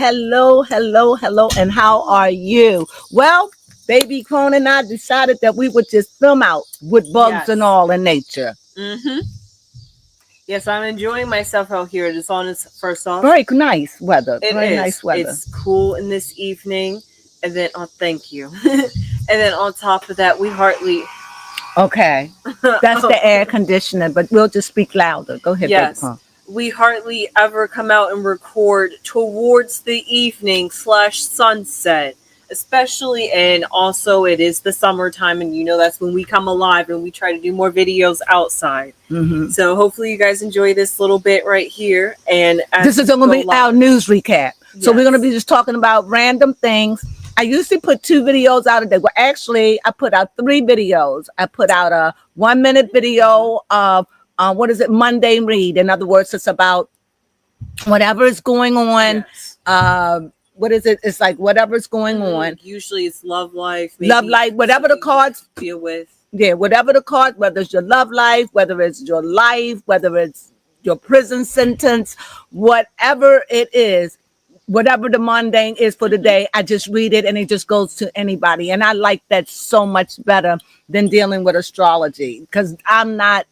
hello, and how are you? Well, baby Crone and I decided that we would just film out with bugs and all in nature. Yes, I'm enjoying myself out here. It's on its first off. Very nice weather. It Very is. nice weather. It's cool in this evening. And then, thank you. And then on top of that, we hardly... Okay. That's the air conditioner, but we'll just speak louder. Go ahead, yes. baby Crone. We hardly ever come out and record towards the evening / sunset, especially, and also it is the summertime, and that's when we come alive and we try to do more videos outside. So hopefully you guys enjoy this little bit right here. And this is going to be our news recap. So we're going to be just talking about random things. I usually put 2 videos out a day. Well, actually, I put out 3 videos. I put out a 1-minute video of Monday read. In other words, it's about whatever is going on. What is it? It's like whatever's going on. Usually it's love life. Love life, whatever the cards deal with. Yeah, whatever the card, whether it's your love life, whether it's your life, whether it's your prison sentence, whatever it is, whatever the mundane is for the day, I just read it and it just goes to anybody. And I like that so much better than dealing with astrology, because I'm not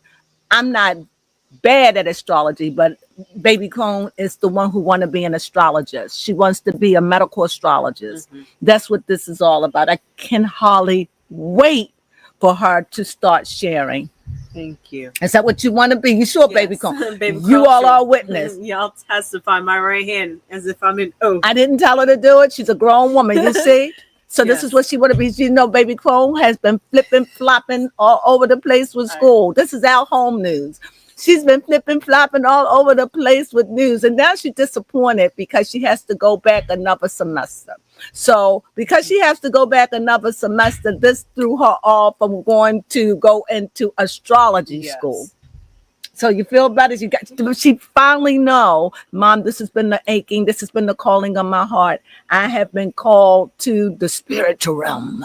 bad at astrology, but baby Crone is the one who wants to be an astrologist. She wants to be a medical astrologist. That's what this is all about. I can hardly wait for her to start sharing. Thank you. Is that what you want to be? You sure, yes. Baby Crone? Baby you all sure. are witness. Y'all testify my right hand as if I'm an oath. I didn't tell her to do it. She's a grown woman, you see? So this is what she want to be. You know, baby Crone has been flipping, flopping all over the place with school. This is our home news. She's been flipping, flopping all over the place with news. And now she's disappointed because she has to go back another semester. So because she has to go back another semester, this threw her off from going to go into astrology school. So you feel better. She finally know, Mom, this has been the aching. This has been the calling of my heart. I have been called to the spiritual realm.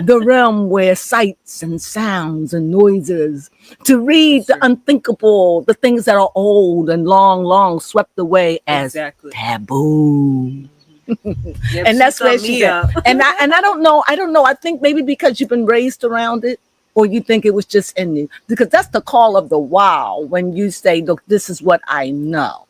The realm where sights and sounds and noises, to read the unthinkable, the things that are old and long swept away as taboo. And that's where she's at. And I don't know. I think maybe because you've been raised around it, or you think it was just in you, because that's the call of the wow when you say, look, this is what I know.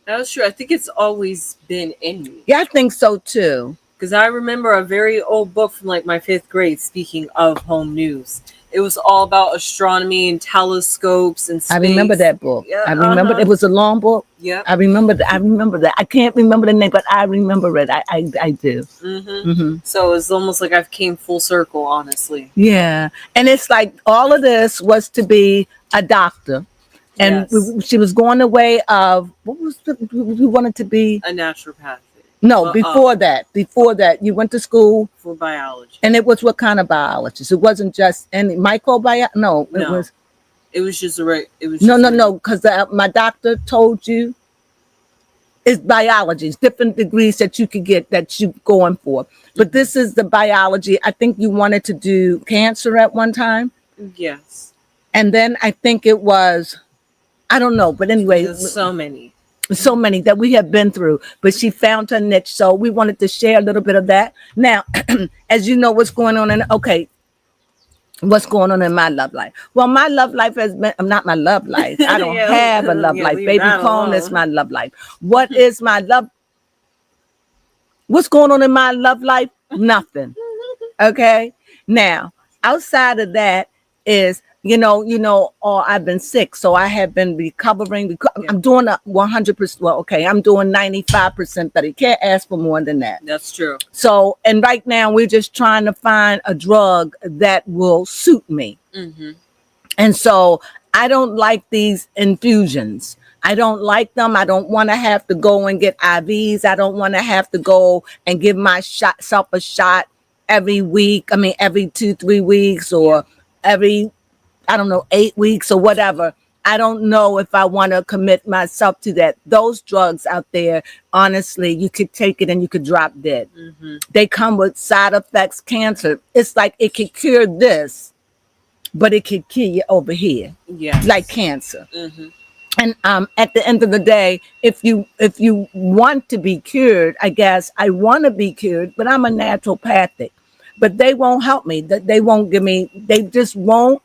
That's true. I think it's always been in me. Yeah, I think so too. Because I remember a very old book from like my 5th grade, speaking of home news. It was all about astronomy and telescopes and space. I remember that book. Yeah, I remember it was a long book. Yeah. I remember that. I can't remember the name, but I remember it. I do. So it's almost like I've came full circle, honestly. Yeah. And it's like all of this was to be a doctor. And she was going the way of, we wanted to be? A naturopath. No, before that, you went to school for biology. And it was what kind of biology? So it wasn't just any microbiology. No, it was just a no, because my doctor told you it's biology. It's different degrees that you could get that you're going for. But this is the biology. I think you wanted to do cancer at one time. Yes. And then I think it was, I don't know, but anyway. There's so many that we have been through, but she found her niche. So we wanted to share a little bit of that. Now, as you know, what's going on what's going on in my love life? Well, my love life has been, not my love life. I don't have a love life. Baby Crone is my love life. What is my love? What's going on in my love life? Nothing. Okay. Now, outside of that is, I've been sick, so I have been recovering. I'm doing 100%. Well, okay, I'm doing 95%, but you can't ask for more than that. That's true. So, and right now we're just trying to find a drug that will suit me. And so I don't like these infusions. I don't like them. I don't want to have to go and get IVs. I don't want to have to go and give myself a shot every week. I mean, every 2-3 weeks or every 8 weeks or whatever. I don't know if I want to commit myself to that. Those drugs out there, honestly, you could take it and you could drop dead. They come with side effects, cancer. It's like it could cure this, but it could kill you over here. Yeah, like cancer. And at the end of the day, if you want to be cured, I guess I want to be cured, but I'm a naturopathic. But they won't help me. They won't give me. They just won't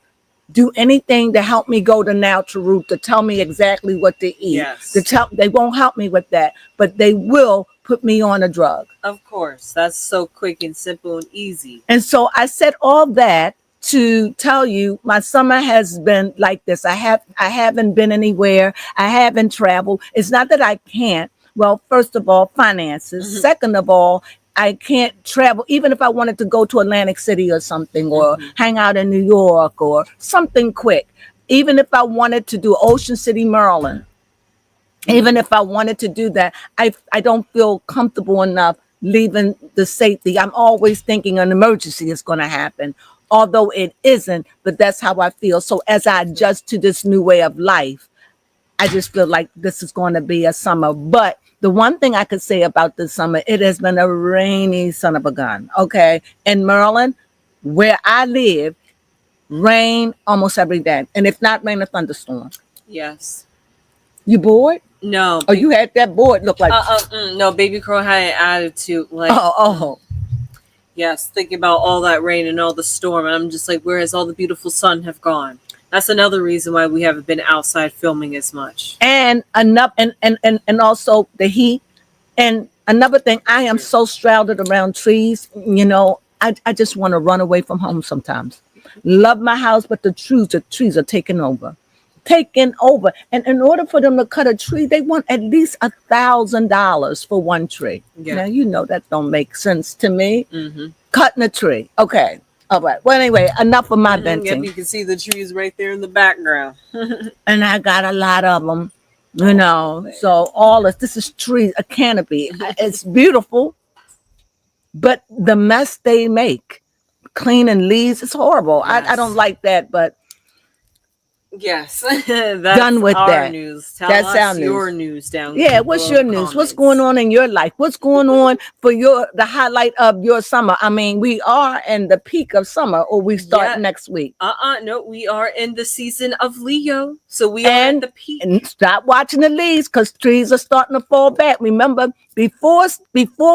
do anything to help me go the natural route, to tell me exactly what to eat. Yes. They won't help me with that, but they will put me on a drug. Of course, that's so quick and simple and easy. And so I said all that to tell you my summer has been like this. I haven't been anywhere. I haven't traveled. It's not that I can't. Well, first of all, finances. Second of all, I can't travel. Even if I wanted to go to Atlantic City or something, or hang out in New York or something quick. Even if I wanted to do Ocean City, Maryland, even if I wanted to do that, I don't feel comfortable enough leaving the safety. I'm always thinking an emergency is going to happen, although it isn't, but that's how I feel. So as I adjust to this new way of life, I just feel like this is going to be a summer. But the one thing I could say about this summer, it has been a rainy son of a gun. Okay. In Maryland, where I live, rain almost every day. And if not rain, a thunderstorm. Yes. You bored? No. Oh, you had that board look like. No, Baby Crow had an attitude like. Oh. Yes, thinking about all that rain and all the storm, and I'm just like, where has all the beautiful sun have gone? That's another reason why we haven't been outside filming as much. And enough, and also the heat. And another thing, I am so shrouded around trees. You know, I just want to run away from home sometimes. Love my house, but the trees are taking over. And in order for them to cut a tree, they want at least $1,000 for one tree. Yeah. Now, you know that don't make sense to me. Cutting a tree. Okay. All right. Well, anyway, enough of my venting. Yep, you can see the trees right there in the background. And I got a lot of them, you know. So this is trees, a canopy. It's beautiful, but the mess they make, cleaning leaves, it's horrible. Yes. I don't like that, but yes, that's done with our that. news. Tell That's us our news. your news down. Yeah, what's your news? What's going on in your life? What's going on for the highlight of your summer? I mean, we are in the peak of summer, or we start next week. No, we are in the season of Leo, so we are at the peak. And stop watching the leaves, because trees are starting to fall back. Remember, before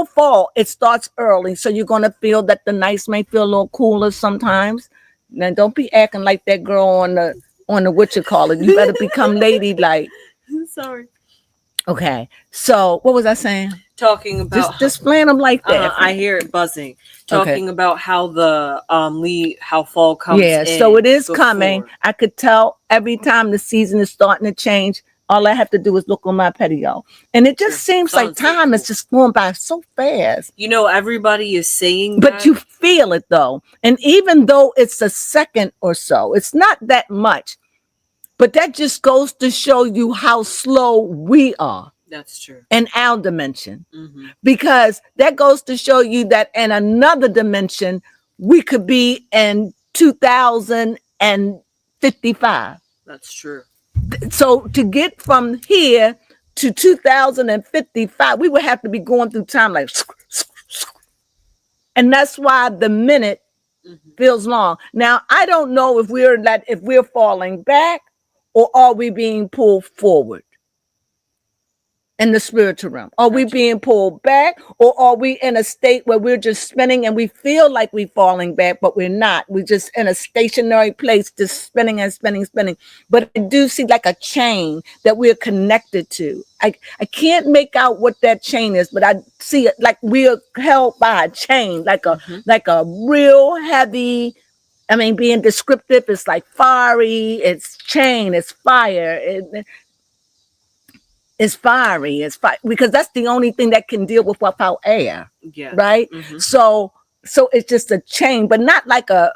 fall, it starts early, so you're gonna feel that the nights may feel a little cooler sometimes. Now, don't be acting like that girl on the what you call it. You better become ladylike. Sorry. Okay. So what was I saying? Talking about just playing them like that. I hear it buzzing. Talking about how the how fall comes. Yeah. So it is coming. I could tell every time the season is starting to change. All I have to do is look on my patio, and it just seems like time is just going by so fast. You know, everybody is saying but that. You feel it though, and even though it's a second or so, it's not that much. But that just goes to show you how slow we are. That's true. In our dimension. Because that goes to show you that in another dimension, we could be in 2055. That's true. So to get from here to 2055, we would have to be going through time like, and that's why the minute feels long. Now, I don't know if we're falling back, or are we being pulled forward in the spiritual realm? Are we being pulled back, or are we in a state where we're just spinning and we feel like we're falling back, but we're not? We're just in a stationary place, just spinning and spinning. But I do see like a chain that we're connected to. I can't make out what that chain is, but I see it like we're held by a chain, like a real heavy. I mean, being descriptive, it's like fiery, it's chain, it's fire, it's fiery, it's fire, because that's the only thing that can deal with without air, right? So it's just a chain, but not like a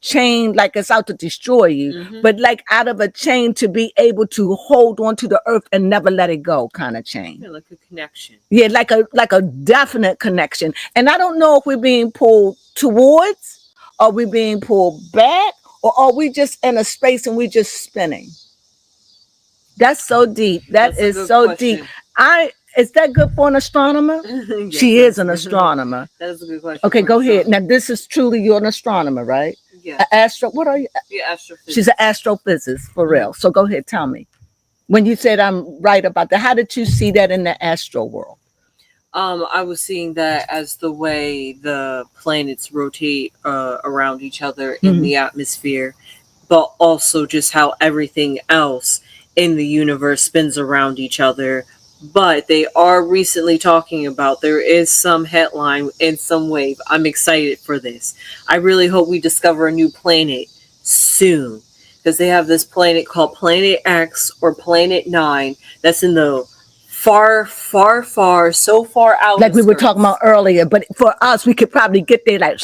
chain like it's out to destroy you, but like out of a chain to be able to hold on to the earth and never let it go, kind of chain. Yeah, like a connection. Yeah, like a definite connection. And I don't know if we're being pulled towards. Are we being pulled back, or are we just in a space and we're just spinning? That's so deep. That's is so question. Deep. Is that good for an astronomer? Yes, she is an astronomer. That is a good question. Okay, go ahead. Now, this is truly, you're an astronomer, right? Yeah. What are you? Yeah, astrophysicist. She's an astrophysicist, for real. So go ahead, tell me. When you said I'm right about that, how did you see that in the astral world? I was seeing that as the way the planets rotate around each other in the atmosphere, but also just how everything else in the universe spins around each other. But they are recently talking about there is some headline and some wave. I'm excited for this. I really hope we discover a new planet soon, because they have this planet called Planet X or Planet 9 that's in the far, far, far, so far out. Like we were talking about earlier, but for us, we could probably get there, like,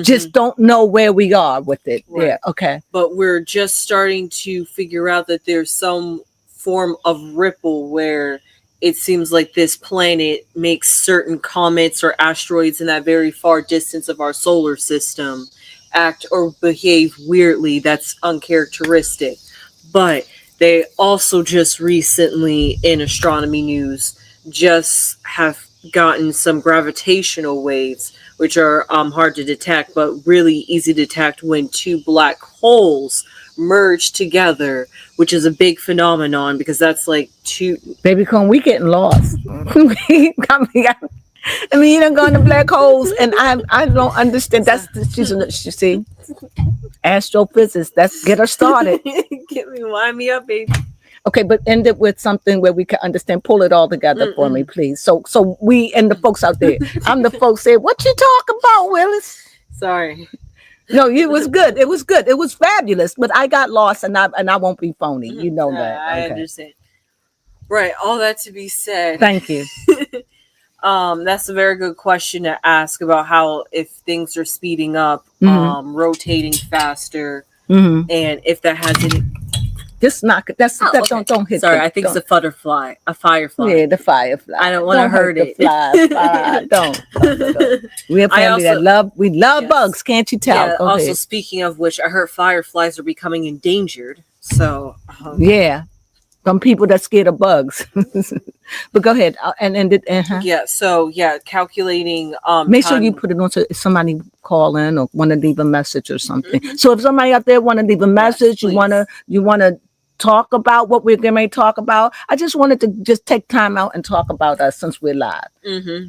just don't know where we are with it. Right. Yeah, okay. But we're just starting to figure out that there's some form of ripple where it seems like this planet makes certain comets or asteroids in that very far distance of our solar system act or behave weirdly. That's uncharacteristic. But they also just recently, in astronomy news, just have gotten some gravitational waves, which are hard to detect, but really easy to detect when two black holes merge together, which is a big phenomenon because that's like two. Baby Crone, we getting lost. I mean, you don't go into black holes, and I don't understand. That's you see, astrophysics. Let's get her started. Wind me up, baby. Okay, but end it with something where we can understand. Pull it all together for me, please. So we and the folks out there. I'm the folks say, "What you talk about, Willis?" Sorry. No, it was good. It was good. It was fabulous. But I got lost, and I won't be phony. You know that. I understand. Right. All that to be said. Thank you. That's a very good question to ask about how if things are speeding up, rotating faster, and if that has any. Just knock it. That's that. Okay. Don't hit. Sorry, I think it's a butterfly, a firefly. Yeah, the firefly. I don't want to hurt it. Fly. Don't. We're a family that love. We love bugs. Can't you tell? Yeah, also, speaking of which, I heard fireflies are becoming endangered. So yeah, from people that scared of bugs. But go ahead and end it. Yeah. So calculating. Make sure you put it on so if somebody call in or want to leave a message or something. So if somebody out there want to leave a message, you wanna talk about what we're going to talk about. I just wanted to just take time out and talk about us since we're live.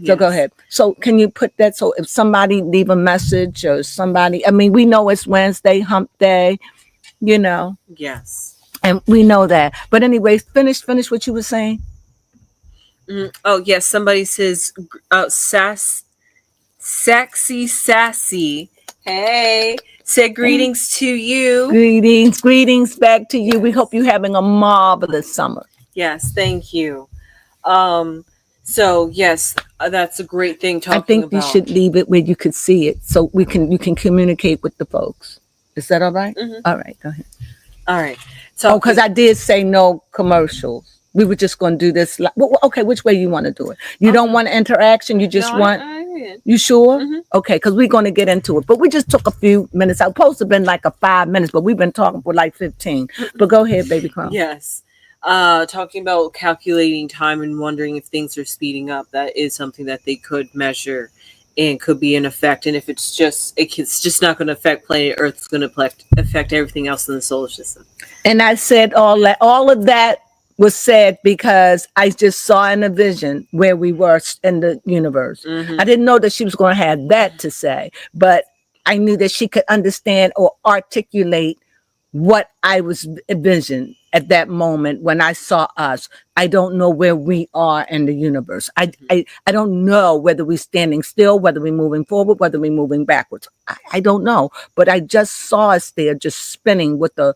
So go ahead. So can you put that? So if somebody leave a message or somebody, I mean, we know it's Wednesday, hump day, you know. Yes. And we know that. But anyways, finish what you were saying. Oh, yes. Somebody says, sexy sassy. Hey. Said greetings to you. Greetings back to you. We hope you're having a marvelous summer. Yes, thank you. So yes, that's a great thing talking about. I think you should leave it where you could see it, so you can communicate with the folks. Is that all right? All right, go ahead. All right. So because I did say no commercials. We were just going to do this. Okay, which way you want to do it? You don't want interaction. You just want. You sure? Okay, because we're going to get into it. But we just took a few minutes. I was supposed to have been like 5 minutes, but we've been talking for like 15. But go ahead, baby Crone. Yes. Talking about calculating time and wondering if things are speeding up. That is something that they could measure and could be in effect. And if it's just not going to affect planet Earth, it's going to affect everything else in the solar system. And I said all of that was said because I just saw in a vision where we were in the universe. I didn't know that she was going to have that to say, but I knew that she could understand or articulate what I was envisioned at that moment when I saw us. I don't know where we are in the universe. I don't know whether we're standing still, whether we're moving forward, whether we're moving backwards. I don't know, but I just saw us there just spinning with a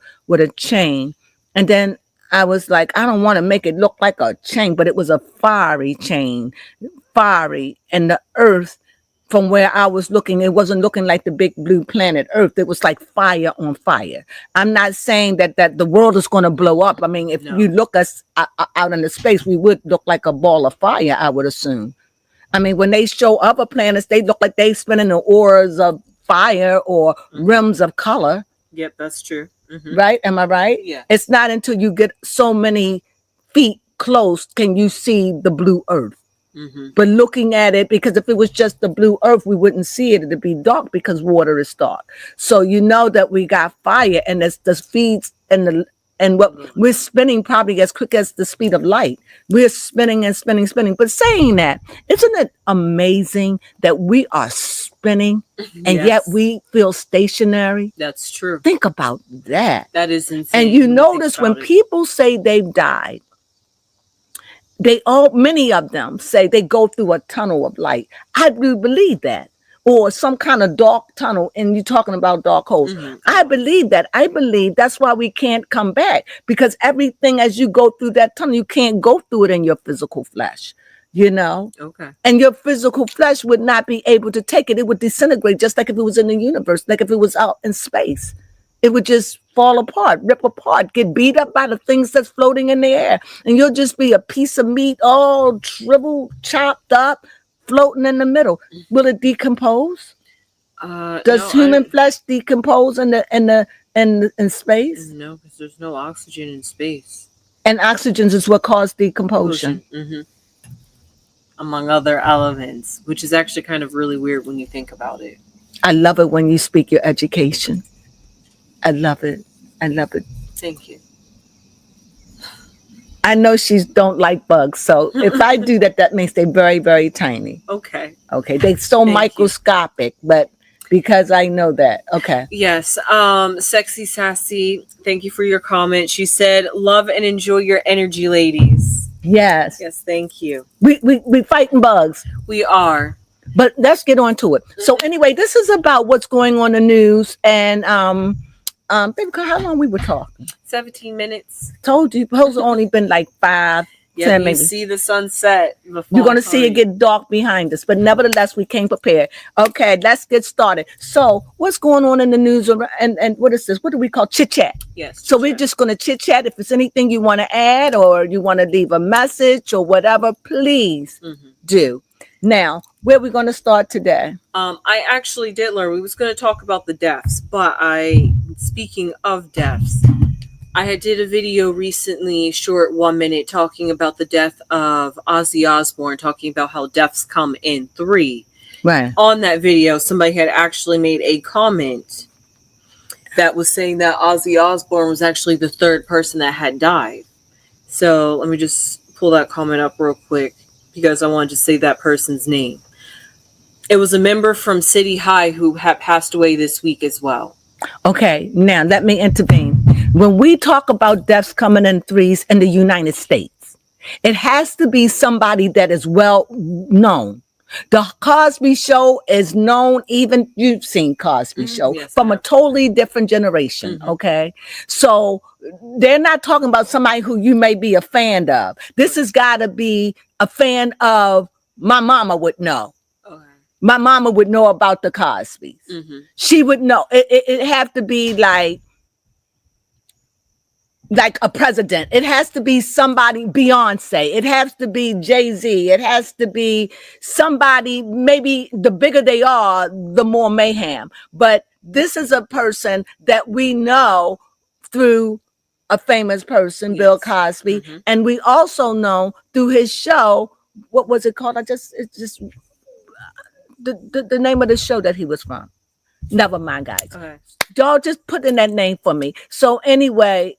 chain. And then I was like, I don't want to make it look like a chain, but it was a fiery chain, and the earth from where I was looking, it wasn't looking like the big blue planet Earth. It was like fire on fire. I'm not saying that the world is going to blow up. I mean, if you look us out into space, we would look like a ball of fire, I would assume. I mean, when they show other planets, they look like they spinning the auras of fire or rims of color. Yep, that's true. Right? Am I right? Yeah. It's not until you get so many feet close can you see the blue earth. But looking at it, because if it was just the blue earth, we wouldn't see it. It'd be dark because water is dark. So you know that we got fire, and it's the feeds and And what we're spinning probably as quick as the speed of light. We're spinning and spinning, spinning. But saying that, isn't it amazing that we are spinning and yet we feel stationary? That's true. Think about that. That is insane. And you notice when people say they've died, many of them say they go through a tunnel of light. I do believe that. Or some kind of dark tunnel, and you're talking about dark holes. I believe that. I believe that's why we can't come back, because everything as you go through that tunnel, you can't go through it in your physical flesh, you know? Okay. And your physical flesh would not be able to take it. It would disintegrate just like if it was in the universe, like if it was out in space. It would just fall apart, rip apart, get beat up by the things that's floating in the air. And you'll just be a piece of meat all shriveled, chopped up, floating in the middle. Will it decompose? Does human flesh decompose in space? No, because there's no oxygen in space. And oxygen is what caused decomposition. Among other elements, which is actually kind of really weird when you think about it. I love it when you speak your education. I love it. I love it. Thank you. I know she don't like bugs, so if I do that, that means they're very, very tiny. Okay. Okay, they're so microscopic, but because I know that. Okay. Yes. Sexy Sassy, thank you for your comment. She said, "Love and enjoy your energy, ladies." Yes. Yes, thank you. We fighting bugs. We are. But let's get on to it. So anyway, this is about what's going on in the news, and baby, how long we were talking? 17 minutes. Told you, those only been like 5, 10 you maybe. See the sunset. You're going to see it get dark behind us, but nevertheless, we came prepared. Okay, let's get started. So what's going on in the news, and what is this? What do we call chit chat? Yes. So we're just going to chit chat. If there's anything you want to add or you want to leave a message or whatever, please do. Now, where are we going to start today? I actually did learn. We was going to talk about the deaths, but speaking of deaths, I did a video recently, short 1 minute, talking about the death of Ozzy Osbourne, talking about how deaths come in 3. Right. On that video, somebody had actually made a comment that was saying that Ozzy Osbourne was actually the 3rd person that had died. So let me just pull that comment up real quick, because I wanted to say that person's name. It was a member from City High who had passed away this week as well. Okay, now let me intervene. When we talk about deaths coming in 3s in the United States, it has to be somebody that is well known. The Cosby Show is known, even you've seen Cosby Show, from a totally different generation, okay? So they're not talking about somebody who you may be a fan of. This has got to be a fan of, my mama would know. My mama would know about the Cosbys. She would know. It have to be like a president. It has to be somebody, Beyonce. It has to be Jay-Z. It has to be somebody, maybe the bigger they are, the more mayhem. But this is a person that we know through a famous person, Bill Cosby. And we also know through his show, what was it called? The name of the show that he was from. Never mind, guys. Okay. Y'all just put in that name for me. So anyway,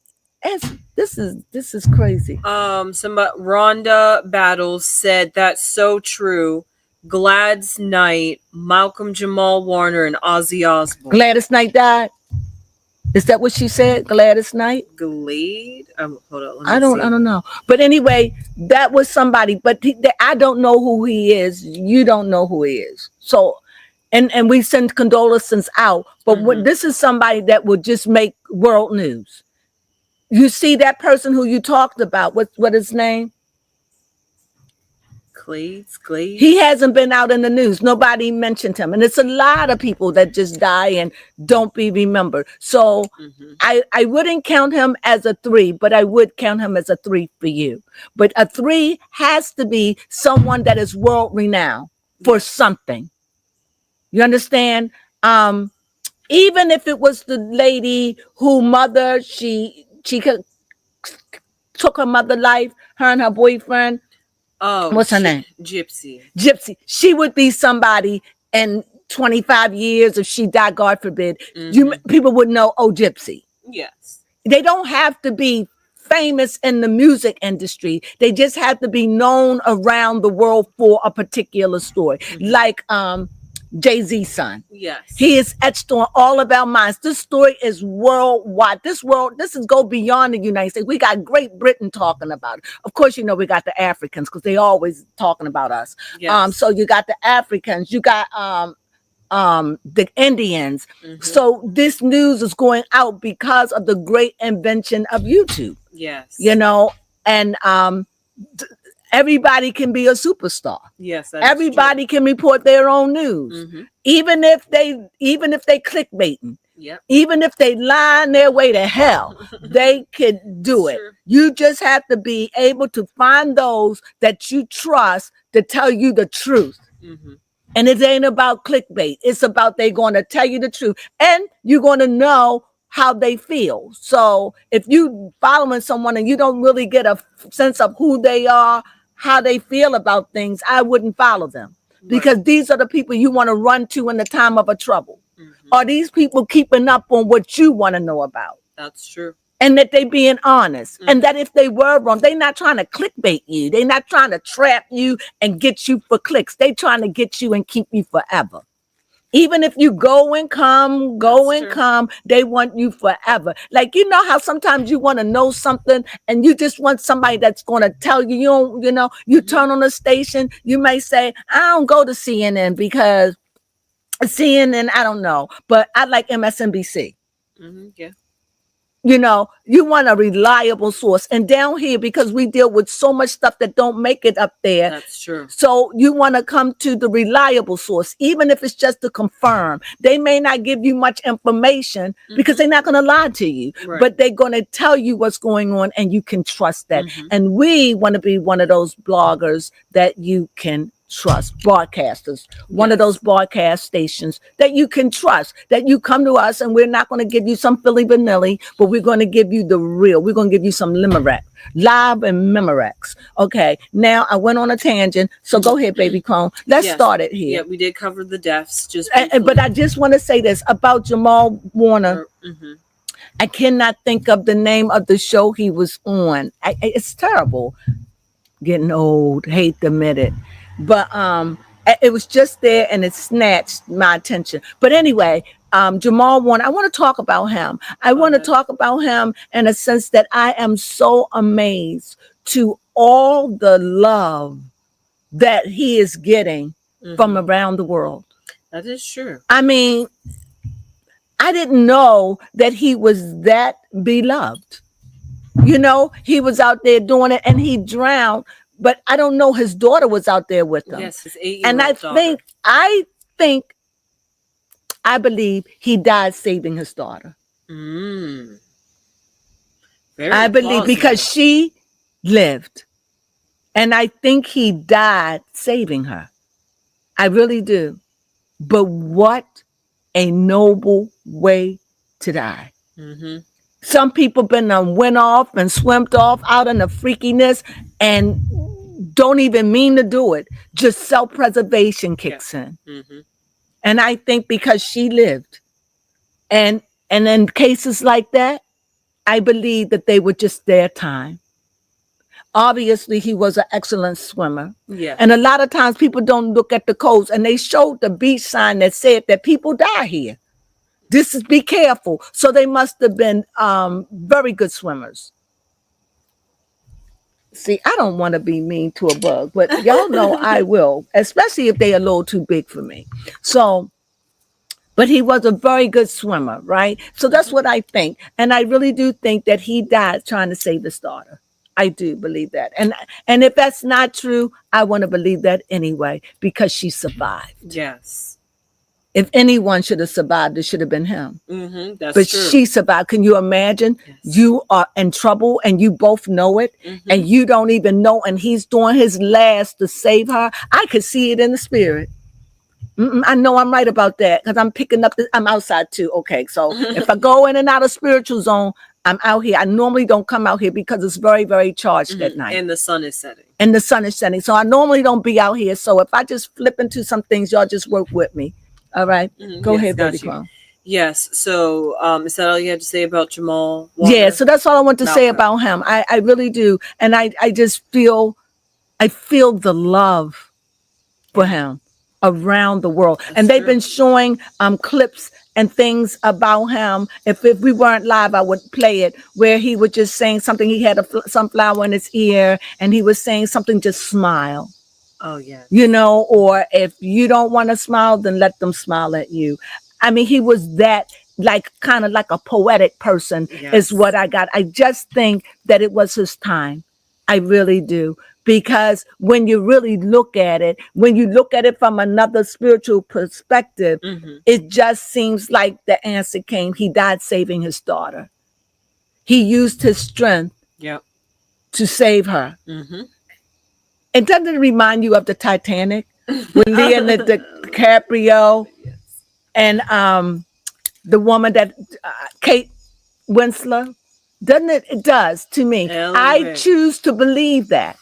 this is crazy. Rhonda Battles said, "That's so true. Glad's Knight, Malcolm Jamal Warner, and Ozzy Osbourne." Gladys Knight died? Is that what she said? Gladys Knight? Glade? Hold on. I don't know. But anyway, that was somebody. But I don't know who he is. You don't know who he is. So, and we send condolences out. But this is somebody that would just make world news. You see that person who you talked about? What his name? Glade. He hasn't been out in the news. Nobody mentioned him. And it's a lot of people that just die and don't be remembered. So I wouldn't count him as a 3, but I would count him as a 3 for you. But a 3 has to be someone that is world renowned for something. You understand? Even if it was the lady who mother, she took her mother life, her and her boyfriend. Oh, what's her name? Gypsy. She would be somebody in 25 years if she died, God forbid. People would know, oh, Gypsy. Yes. They don't have to be famous in the music industry. They just have to be known around the world for a particular story. Like Jay-Z's son. Yes. He is etched on All About Minds. This story is worldwide. This is go beyond the United States. We got Great Britain talking about it. Of course, we got the Africans because they always talking about us. Yes. So you got the Africans, you got the Indians. So this news is going out because of the great invention of YouTube. Yes. And everybody can be a superstar. Yes. Everybody can report their own news. Even if they clickbaiting. Yep. Even if they line their way to hell, they could do it. You just have to be able to find those that you trust to tell you the truth. And it ain't about clickbait. It's about they going to tell you the truth. And you're going to know how they feel. So if you following someone and you don't really get a sense of who they are, how they feel about things, I wouldn't follow them. Because these are the people you want to run to in the time of a trouble. Are these people keeping up on what you want to know about? That's true. And that they being honest. And that if they were wrong, they're not trying to clickbait you. They're not trying to trap you and get you for clicks. They're trying to get you and keep you forever. Even if you go and come, they want you forever. Like, how sometimes you want to know something and you just want somebody that's going to tell you, you turn on the station, you may say, I don't go to CNN because CNN, I don't know, but I like MSNBC. Yeah. You want a reliable source. And down here, because we deal with so much stuff that don't make it up there. That's true. So you want to come to the reliable source, even if it's just to confirm. They may not give you much information because they're not going to lie to you, but they're going to tell you what's going on and you can trust that. And we want to be one of those bloggers that you can trust, broadcasters, one of those broadcast stations that you can trust, that you come to us and we're not going to give you some Philly vanilli, but we're going to give you the real. We're going to give you some Limerick, live and Memorex. Okay, now I went on a tangent, so go ahead, baby Crone. Let's start it here. Yeah, we did cover the deaths. But I just want to say this about Jamal Warner. I cannot think of the name of the show he was on. It's terrible. Getting old, hate to admit it. But it was just there and it snatched my attention. But anyway, Jamal Warner, I want to talk about him. I want to talk about him in a sense that I am so amazed to all the love that he is getting from around the world. That is true. I mean, I didn't know that he was that beloved. He was out there doing it and he drowned. But I don't know, his daughter was out there with him. Yes, his 8-year-old and I believe he died saving his daughter. Very I believe plausible. Because she lived. And I think he died saving her. I really do. But what a noble way to die. Some people went off and swam off out in the freakiness and don't even mean to do it. Just self-preservation kicks in. And I think because she lived. And in cases like that, I believe that they were just their time. Obviously, he was an excellent swimmer. Yeah. And a lot of times people don't look at the coast and they showed the beach sign that said that people die here. This is be careful. So they must have been very good swimmers. See, I don't want to be mean to a bug, but y'all know I will, especially if they're a little too big for me. So, but he was a very good swimmer, right? So that's what I think. And I really do think that he died trying to save his daughter. I do believe that. And if that's not true, I want to believe that anyway, because she survived. Yes. If anyone should have survived, it should have been him. That's true. She survived. Can you imagine? Yes. You are in trouble and you both know it and you don't even know. And he's doing his last to save her. I could see it in the spirit. I know I'm right about that because I'm picking up. I'm outside too. Okay. So if I go in and out of spiritual zone, I'm out here. I normally don't come out here because it's very, very charged at night. And the sun is setting. So I normally don't be out here. So if I just flip into some things, y'all just work with me. All right. Go ahead, baby Crone. Yes. So, is that all you had to say about Jamal Warner? Yeah, so that's all I want to say Malcolm. about him. I really do. And I just feel, I feel the love for him around the world. And they've been showing clips and things about him. If we weren't live, I would play it, where he was just saying something. He had a sunflower in his ear and he was saying something, just smile. Oh, yeah. You know, or if you don't want to smile, then let them smile at you. I mean, he was that, like, kind of like a poetic person, is what I got. I just think that it was his time. I really do. Because when you really look at it, when you look at it from another spiritual perspective, it just seems like the answer came. He died saving his daughter. He used his strength to save her. And doesn't it remind you of the Titanic with Leonardo DiCaprio and the woman that Kate Winslet? Doesn't it? It does to me. I choose to believe that.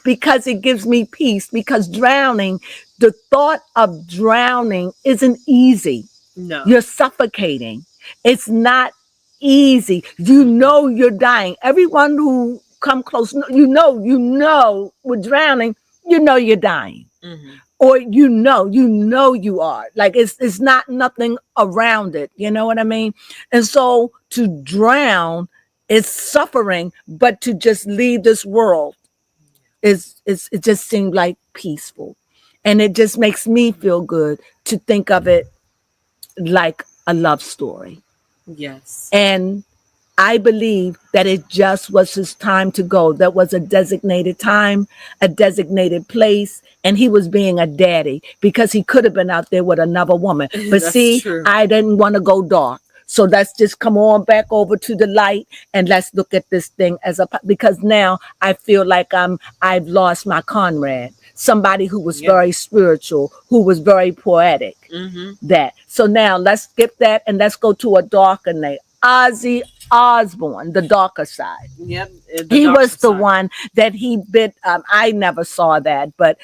Because it gives me peace. Because drowning, the thought of drowning isn't easy. No. You're suffocating. It's not easy. You know you're dying. Everyone who come close, you know, with drowning, you know you're dying. Or you know you are. Like it's not nothing around it. You know what I mean? And so to drown is suffering, but to just leave this world it just seemed like peaceful. And it just makes me feel good to think of it like a love story. Yes. And I believe that it just was his time to go. That was a designated time, a designated place, and he was being a daddy because he could have been out there with another woman. But see, true. I didn't want to go dark. So let's just come on back over to the light and let's look at this thing because now I feel like I've lost my comrade, somebody who was very spiritual, who was very poetic. That. So now let's skip that and let's go to a darker name. Ozzy Osbourne, the darker side. Yep. He was the one that he bit. I never saw that, but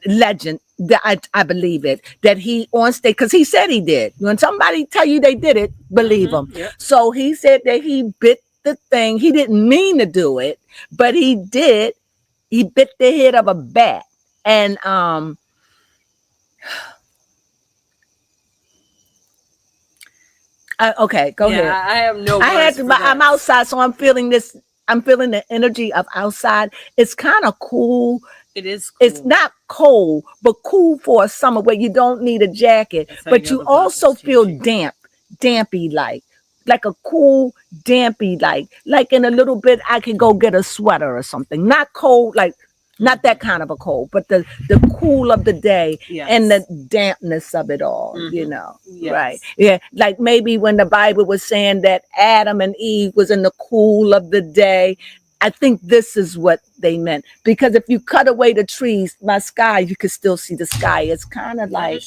legend. I believe it, that he on stage, because he said he did. When somebody tell you they did it, believe them. So he said that he bit the thing. He didn't mean to do it, but he did. He bit the head of a bat. And okay, go ahead. I have no I had to, but I'm outside, so I'm feeling this. I'm feeling the energy of outside. It's kind of cool. It is cool. It's not cold, but cool for a summer where you don't need a jacket, but you also feel dampy like a cool dampy like in a little bit I could go get a sweater or something. Not cold, like not that kind of a cold, but the cool of the day and the dampness of it all, you know. Right. Yeah. Like maybe when the Bible was saying that Adam and Eve was in the cool of the day. I think this is what they meant, because if you cut away the trees, my sky, you can still see the sky. It's kind of like,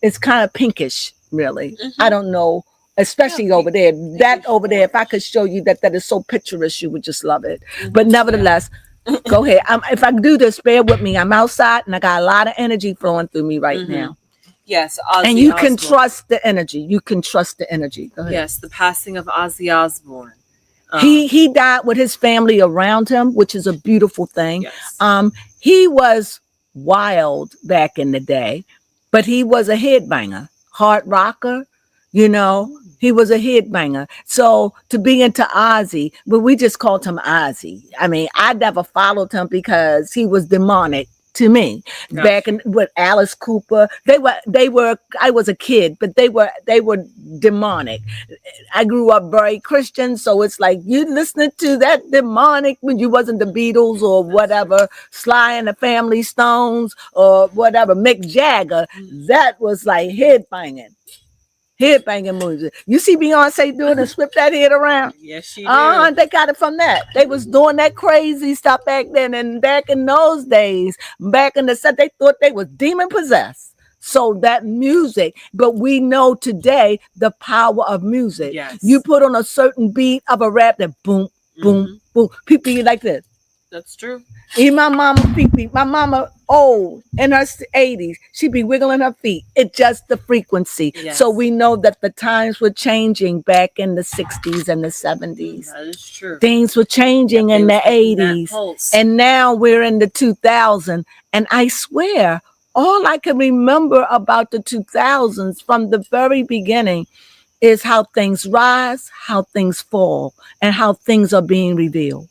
it's kind of pinkish, really. I don't know, especially over there. That over there, if I could show you that is so picturesque, you would just love it. But nevertheless, go ahead. If I do this, bear with me. I'm outside and I got a lot of energy flowing through me right now. Yes, Ozzy and you Osbourne. Can trust the energy. You can trust the energy. Go ahead. Yes, the passing of Ozzy Osbourne. He died with his family around him, which is a beautiful thing. Yes. He was wild back in the day, but he was a headbanger, hard rocker, you know. He was a headbanger. So to be into Ozzy, but we just called him Ozzy. I mean, I never followed him because he was demonic to me. Gotcha. Back in with Alice Cooper, they were I was a kid, but they were demonic. I grew up very Christian, so it's like you listening to that demonic when you wasn't the Beatles or whatever, Sly and the Family Stones or whatever, Mick Jagger. That was like headbanging music. You see Beyonce doing and flip that head around? Yes, she did. They got it from that. They was doing that crazy stuff back then, and back in those days, back in the set, they thought they was demon possessed. So that music, but we know today the power of music. Yes. You put on a certain beat of a rap that boom, boom, boom. People you like this. That's true. Even my mama feet, my mama old in her 80s, she'd be wiggling her feet. It's just the frequency. Yes. So we know that the times were changing back in the 60s and the 70s. That is true. Things were changing in the 80s. And now we're in the 2000s. And I swear, all I can remember about the 2000s from the very beginning is how things rise, how things fall, and how things are being revealed.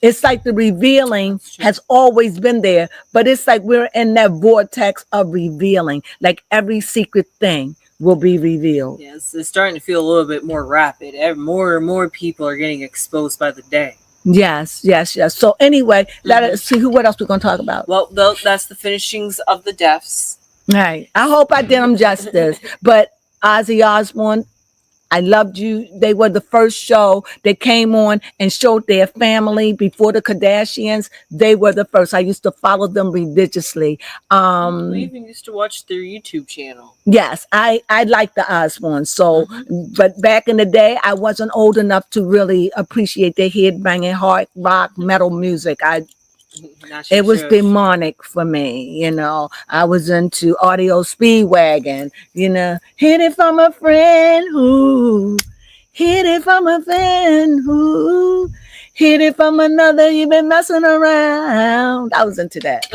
It's like the revealing has always been there, but it's like we're in that vortex of revealing. Like every secret thing will be revealed. Yes, it's starting to feel a little bit more rapid. More and more people are getting exposed by the day. Yes. So anyway, let's see what else we're going to talk about. Well, that's the finishings of the deaths. Right. I hope I did them justice. But Ozzy Osbourne, I loved you. They were the first show that came on and showed their family before the Kardashians. They were the first. I used to follow them religiously. We even used to watch their YouTube channel. Yes, I like the Osbournes. So, but back in the day, I wasn't old enough to really appreciate their head-banging, hard rock, metal music. It was demonic for me, you know. I was into Audio Speedwagon, you know. Hit it from a friend who, hit it from a friend who, hit it from another, you've been messing around. I was into that.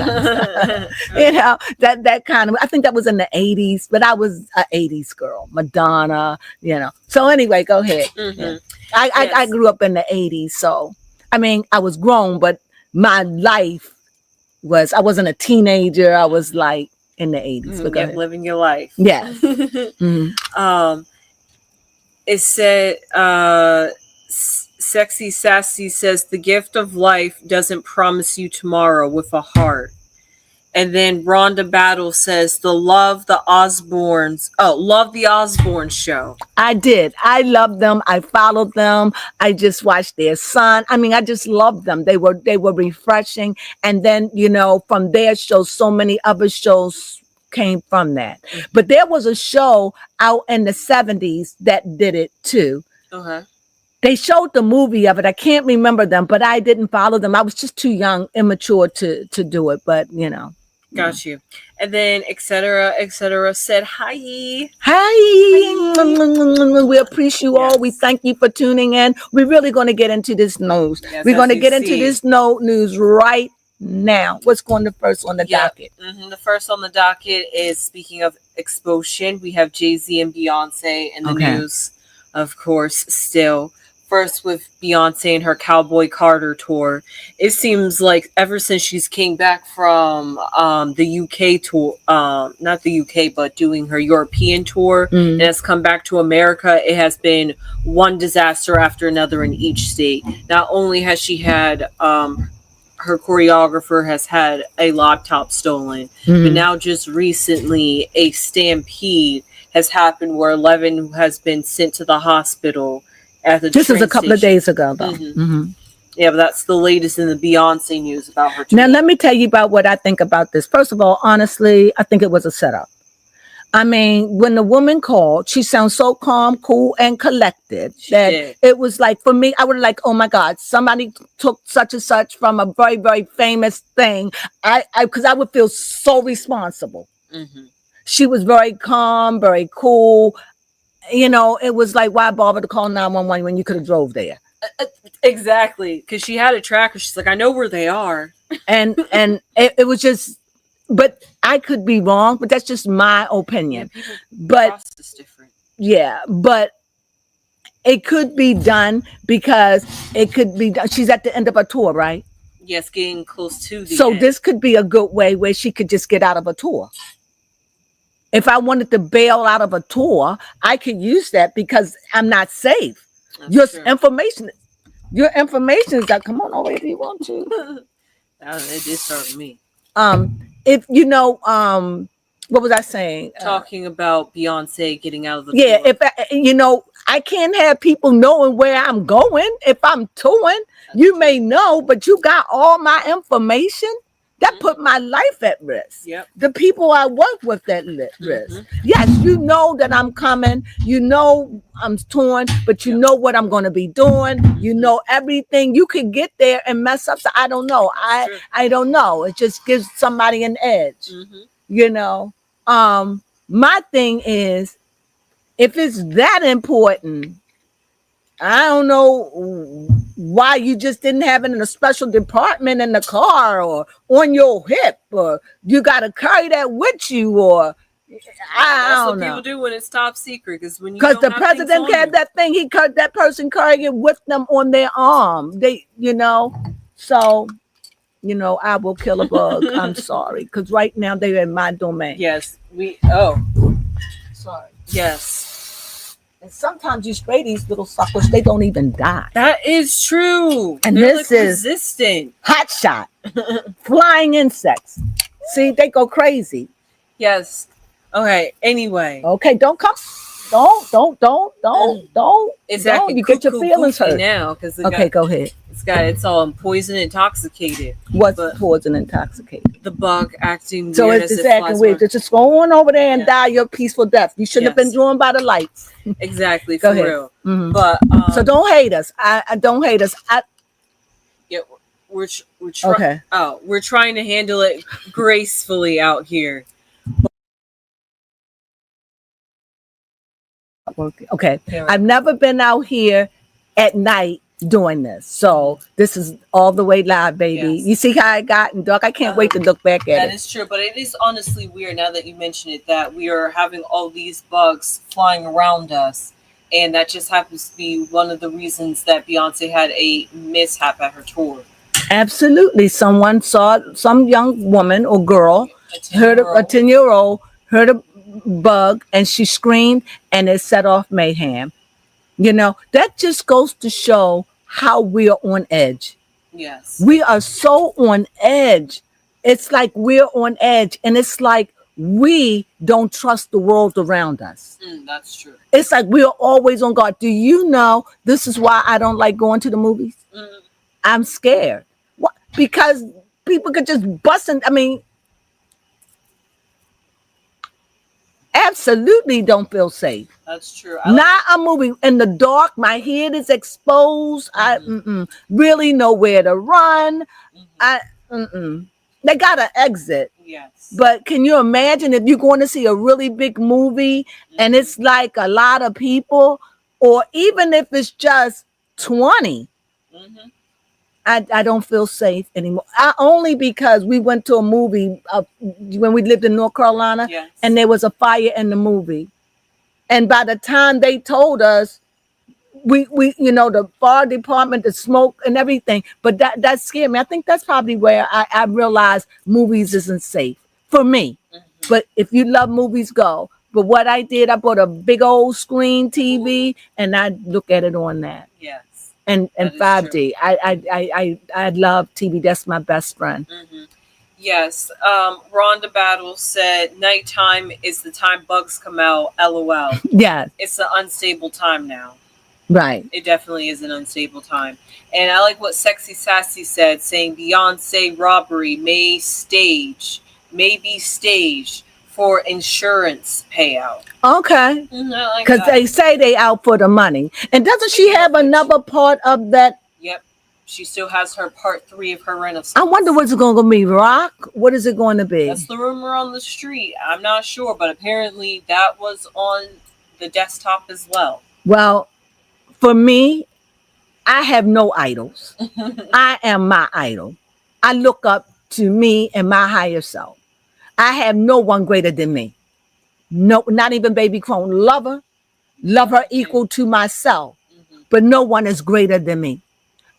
You know, that kind of, I think that was in the 80s, but I was an 80s girl. Madonna, you know. So anyway, go ahead. Yeah. I grew up in the 80s, so, I mean, I was grown, but my life was, I wasn't a teenager. I was like in the 80s. Living your life. Yeah. It said, Sexy Sassy says, the gift of life doesn't promise you tomorrow with a heart. And then Rhonda Battle says, love the Osbourne show. I did. I loved them. I followed them. I just watched their son. I mean, I just loved them. They were refreshing. And then, you know, from their show, so many other shows came from that. But there was a show out in the 70s that did it too. Okay. They showed the movie of it. I can't remember them, but I didn't follow them. I was just too young, immature to do it. But, you know. Got you. And then etc. said hi. We appreciate you all. We thank you for tuning in. We're really going to get into this news. Yes, we're going to get into this news right now. What's going to first on the docket? The first on the docket is, speaking of explosion, we have Jay-Z and Beyonce in the news, of course, still. First with Beyonce and her Cowboy Carter tour. It seems like ever since she's came back from the UK tour, not the UK, but doing her European tour, and has come back to America, it has been one disaster after another in each state. Not only has she had her choreographer has had a laptop stolen, but now just recently a stampede has happened where 11 has been sent to the hospital. This is a couple of days ago, though. Yeah, but that's the latest in the Beyonce news about her tour. Now, let me tell you about what I think about this. First of all, honestly, I think it was a setup. I mean, when the woman called, she sounds so calm, cool, and collected that it was like, for me, I would like, oh my God, somebody took such and such from a very, very famous thing. Because I would feel so responsible. She was very calm, very cool. You know, it was like, why bother to call 911 when you could have drove there? Exactly, because she had a tracker. She's like, I know where they are. And it was just, but I could be wrong, but that's just my opinion. But different. Yeah, but it could be done because it could be done. She's at the end of a tour, right? Yes, getting close to the So end. this could be a good way where she could just get out of a tour. If I wanted to bail out of a tour, I could use that because I'm not safe. Your information is that, come on over if you want to. It did start with me. If you know, what was I saying? Talking about Beyonce getting out of the tour. If I can't have people knowing where I'm going if I'm touring. You may know, but you got all my information. That put my life at risk. Yep. The people I work with at risk. Yes, you know that I'm coming. You know I'm torn, but you know what I'm going to be doing. You know everything. You could get there and mess up. So I don't know. I don't know. It just gives somebody an edge. You know. My thing is, if it's that important, I don't know why you just didn't have it in a special department in the car or on your hip, or you got to carry that with you, or that's what people do when it's top secret. Because the president had that thing, that person carrying it with them on their arm. They, so. I will kill a bug. I'm sorry, because right now they're in my domain. Yes, sorry. Yes. And sometimes you spray these little suckers, they don't even die. That is true. And they're this is resistant. Hot shot. Flying insects. See, they go crazy. Yes. Okay. Anyway. Okay, don't come. Don't. It's don't. You get your feelings hurt now because go ahead. It's all poison intoxicated. What's poison intoxicated? The bug acting weird. So it's acting weird. Just go on over there and die your peaceful death. You shouldn't have been drawn by the lights. Exactly. Go for ahead. real. Mm-hmm. But so don't hate us. I don't hate us. We're trying to handle it gracefully out here. Okay. I've never been out here at night doing this. So this is all the way live, baby. Yes. You see how I got in dark? I can't wait to look back at it. That is true, but it is honestly weird now that you mention it that we are having all these bugs flying around us. And that just happens to be one of the reasons that Beyonce had a mishap at her tour. Absolutely. Someone saw some young woman or girl, heard a 10-year-old, heard a bug, and she screamed, and it set off mayhem. That just goes to show how we are on edge. Yes. We are so on edge. It's like we're on edge, and it's like we don't trust the world around us. That's true. It's like we are always on guard. Do you know this is why I don't like going to the movies? I'm scared. What? Because people could just bust in. I mean, absolutely don't feel safe. That's true. Not a movie in the dark. My head is exposed. I really know where to run. They got to exit. Yes. But can you imagine if you're going to see a really big movie and it's like a lot of people, or even if it's just 20? I don't feel safe anymore. Only because we went to a movie when we lived in North Carolina, and there was a fire in the movie. And by the time they told us, we the fire department, the smoke and everything, but that scared me. I think that's probably where I realized movies isn't safe for me. But if you love movies, go. But what I did, I bought a big old screen TV and I look at it on that. Yes. And 5D. I love TV. That's my best friend. Yes. Rhonda Battle said nighttime is the time bugs come out. LOL. Yeah. It's an unstable time now. Right. It definitely is an unstable time. And I like what Sexy Sassy said, saying Beyonce robbery may be staged for insurance payout. Okay. Because they say they out for the money. And doesn't she have another part of that? Yep. She still has her part 3 of her Renaissance. I wonder what's it going to be. Rock? What is it going to be? That's the rumor on the street. I'm not sure, but apparently that was on the desktop as well. Well, for me, I have no idols. I am my idol. I look up to me and my higher self. I have no one greater than me. No, not even Baby Crone. Love her equal to myself. But no one is greater than me.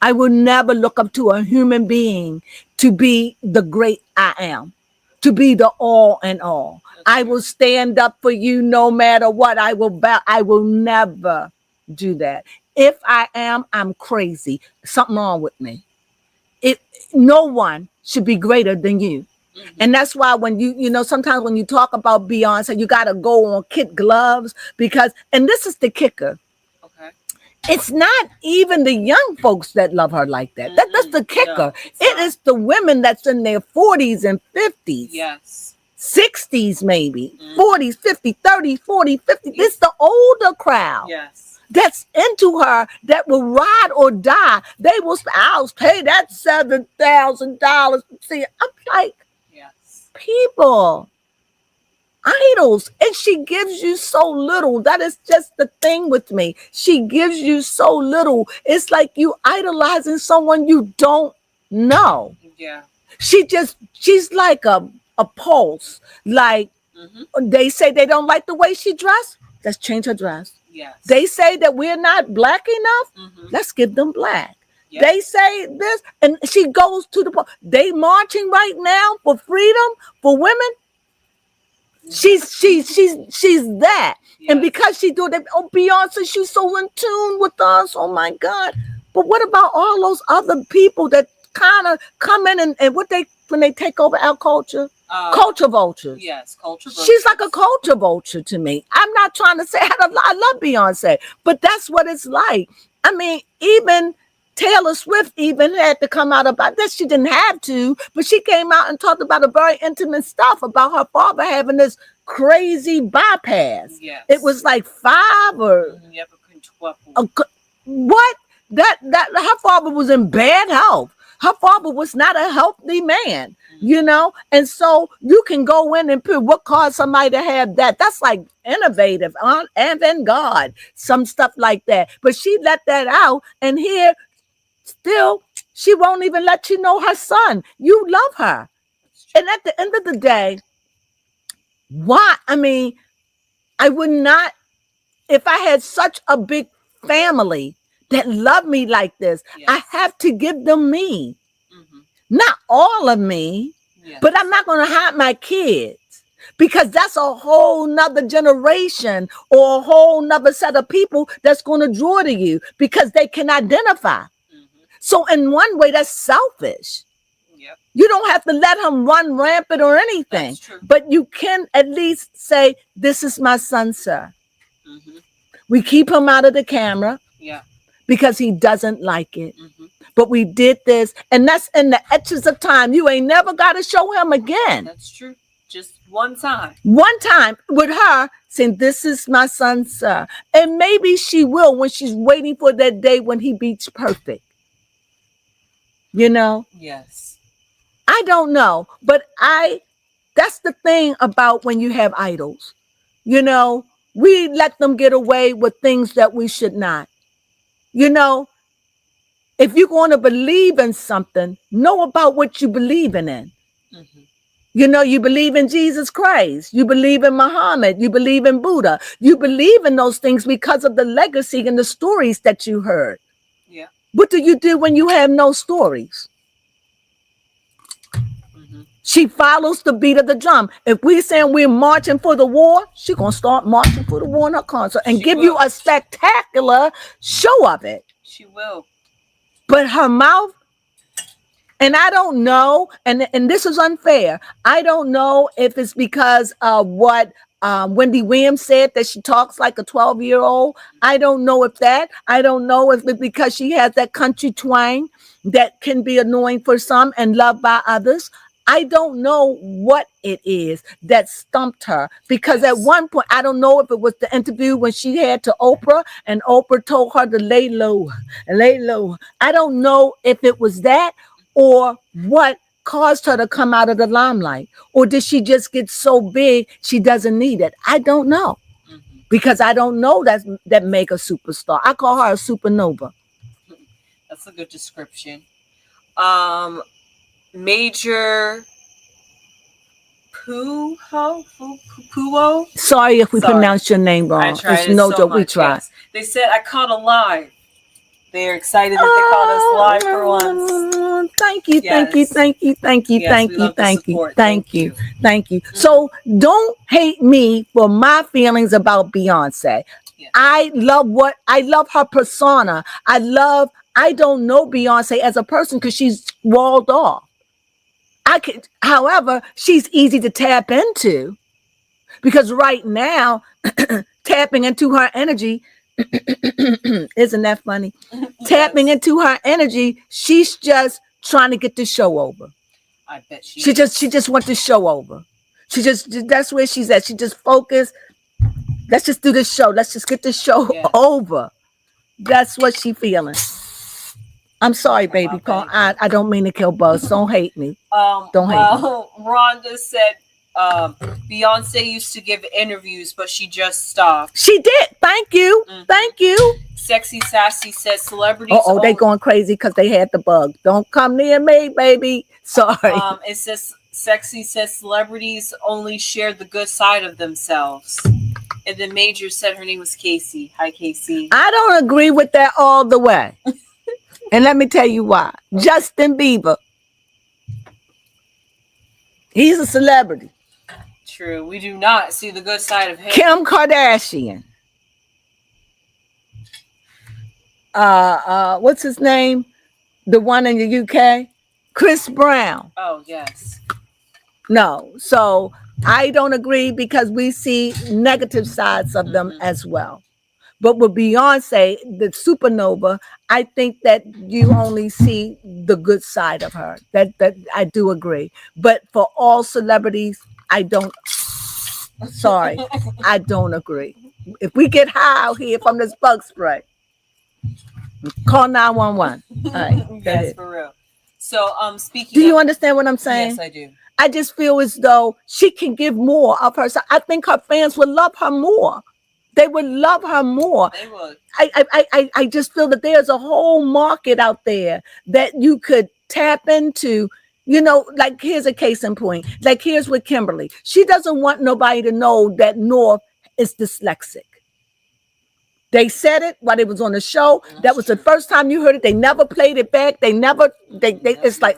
I will never look up to a human being to be the great I am, to be the all and all. I will stand up for you no matter what. I will bow. I will never do that. If I am, I'm crazy. Something wrong with me. No one should be greater than you. And that's why when you sometimes when you talk about Beyonce, you got to go on kid gloves because, and this is the kicker. Okay. It's not even the young folks that love her like that. That's the kicker. No, it is the women that's in their 40s and 50s. Yes. 60s maybe. 40s, 50, 30, 40, 50. It's the older crowd. Yes. That's into her, that will ride or die. They will, I'll pay that $7,000. See, I'm like, yes, people, idols, and she gives you so little. That is just the thing with me. She gives you so little. It's like you idolizing someone you don't know. Yeah. She's like a pulse. Like they say they don't like the way she dressed. Let's change her dress. Yes. They say that we're not black enough. Let's give them black. Yep. They say this, and she goes to the. They marching right now for freedom for women. She's that, yes. And because she do that, oh, Beyonce, she's so in tune with us. Oh my God! But what about all those other people that kind of come in and what they when they take over our culture? Culture vultures. Yes, culture vultures. She's like a culture vulture to me. I'm not trying to say I love Beyonce, but that's what it's like. I mean, even Taylor Swift even had to come out about this. She didn't have to, but she came out and talked about a very intimate stuff about her father having this crazy bypass. Yes. It was like 5 or what? That her father was in bad health. Her father was not a healthy man, you know? And so you can go in and put what caused somebody to have that. That's like innovative, avant-garde, some stuff like that. But she let that out, and here still, she won't even let you know her son. You love her. And at the end of the day, why? I mean, I would not, if I had such a big family that love me like this, yes. I have to give them me. Not all of me, yes. But I'm not going to hide my kids, because that's a whole nother generation or a whole nother set of people that's going to draw to you because they can identify. So in one way, that's selfish. Yep. You don't have to let him run rampant or anything, but you can at least say, this is my son, sir. We keep him out of the camera. Yeah. Because he doesn't like it. But we did this, and that's in the etches of time. You ain't never got to show him again. That's true. Just one time. One time with her saying, this is my son, sir. And maybe she will when she's waiting for that day when he beats perfect. You know? Yes. I don't know, but that's the thing about when you have idols. You know, we let them get away with things that we should not. You know, if you're going to believe in something, know about what you believe in. You know, you believe in Jesus Christ. You believe in Muhammad. You believe in Buddha. You believe in those things because of the legacy and the stories that you heard. Yeah. What do you do when you have no stories? She follows the beat of the drum. If we're saying we're marching for the war, she's going to start marching for the war in her concert and give you a spectacular show of it. She will. But her mouth, and I don't know, and this is unfair. I don't know if it's because of what Wendy Williams said, that she talks like a 12-year-old. I don't know if that. I don't know if it's because she has that country twang that can be annoying for some and loved by others. I don't know what it is that stumped her, because at one point, I don't know if it was the interview when she had to Oprah and Oprah told her to lay low. I don't know if it was that or what caused her to come out of the limelight, or did she just get so big she doesn't need it? I don't know, because I don't know that make a superstar. I call her a supernova. That's a good description. Major Puo. Sorry if we pronounced your name wrong. It's no joke. We tried. Yes. They said I caught a live. They're excited that they caught us live for once. Thank you, yes. thank you. So don't hate me for my feelings about Beyonce. Yes. I love her persona. I don't know Beyonce as a person because she's walled off. However, she's easy to tap into, because right now, tapping into her energy, Isn't that funny? Yes. Tapping into her energy, she's just trying to get the show over. I bet she She just wants the show over. That's where she's at. She just focused. Let's just do this show. Let's just get the show over. That's what she feeling. I'm sorry, baby. I don't mean to kill Buzz. Don't hate me. Don't hate me. Rhonda said Beyonce used to give interviews, but she just stopped. She did. Thank you. Thank you. Sexy Sassy says celebrities. They going crazy because they had the bug. Don't come near me, baby. Sorry. It says Sexy says celebrities only share the good side of themselves. And then Major said her name was Casey. Hi, Casey. I don't agree with that all the way. And let me tell you why. Justin Bieber. He's a celebrity. True. We do not see the good side of him. Kim Kardashian. What's his name? The one in the UK? Chris Brown. Oh, yes. No. So I don't agree because we see negative sides of them as well. But with Beyonce, the supernova, I think that you only see the good side of her. That I do agree. But for all celebrities, I don't. Sorry, I don't agree. If we get high out here from this bug spray, call 911. All right. Yes, for real. So, speaking. Do you understand what I'm saying? Yes, I do. I just feel as though she can give more of herself. I think her fans would love her more. They would love her more. They would. I just feel that there's a whole market out there that you could tap into. You know, like here's a case in point. Like here's with Kimberly. She doesn't want nobody to know that North is dyslexic. They said it while it was on the show. That was the first time you heard it. They never played it back. They it's like,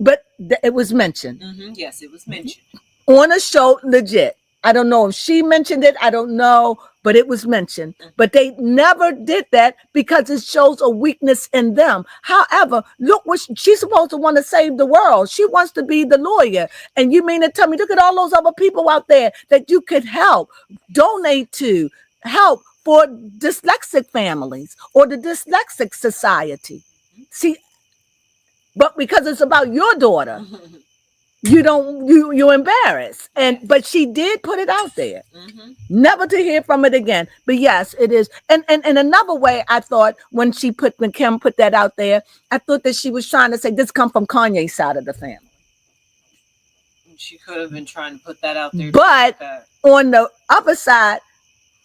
but it was mentioned. Yes, it was mentioned. On a show, legit. I don't know if she mentioned it. I don't know, but it was mentioned. But they never did that because it shows a weakness in them. However, look what she's supposed to want to save the world. She wants to be the lawyer. And you mean to tell me, look at all those other people out there that you could help, donate to, help for dyslexic families or the dyslexic society. See, but because it's about your daughter, you're embarrassed. But she did put it out there. Never to hear from it again. But yes, it is. And another way I thought when Kim put that out there, I thought that she was trying to say this come from Kanye's side of the family. She could have been trying to put that out there. But on the other side,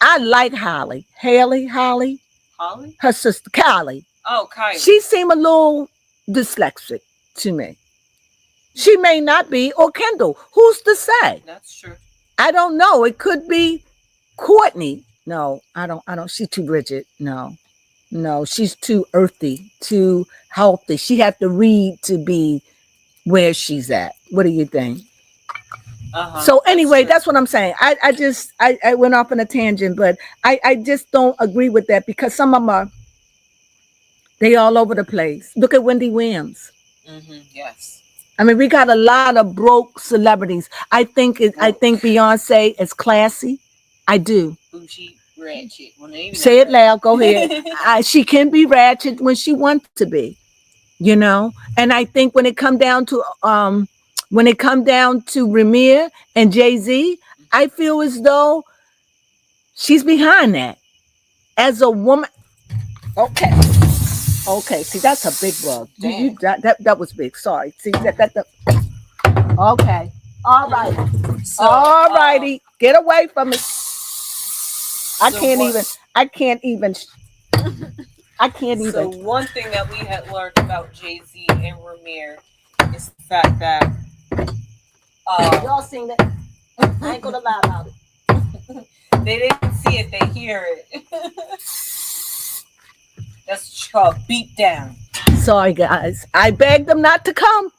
I like Holly. Holly? Her sister, Kylie. Oh, Kylie. She seemed a little dyslexic to me. She may not be, or Kendall. Who's to say? That's true. I don't know. It could be Courtney. No, I don't. She's too rigid. No, she's too earthy, too healthy. She had to read to be where she's at. What do you think? So anyway, that's what I'm saying. I went off on a tangent, but I just don't agree with that because some of them they all over the place. Look at Wendy Williams. Yes. I mean, we got a lot of broke celebrities. I think Beyonce is classy. I do. Bougie, ratchet. Say it loud. Go ahead. She can be ratchet when she wants to be, you know. And I think when it come down to Ramir and Jay-Z, I feel as though she's behind that as a woman. Okay, see, that's a big bug. That was big. Sorry. See, that. Okay. All right. So, all righty. Get away from me. I can't even. So one thing that we had learned about Jay-Z and Ramir is the fact that y'all seen that? I ain't gonna lie about it. They didn't see it, they hear it. That's what you call beat down. Sorry, guys. I begged them not to come.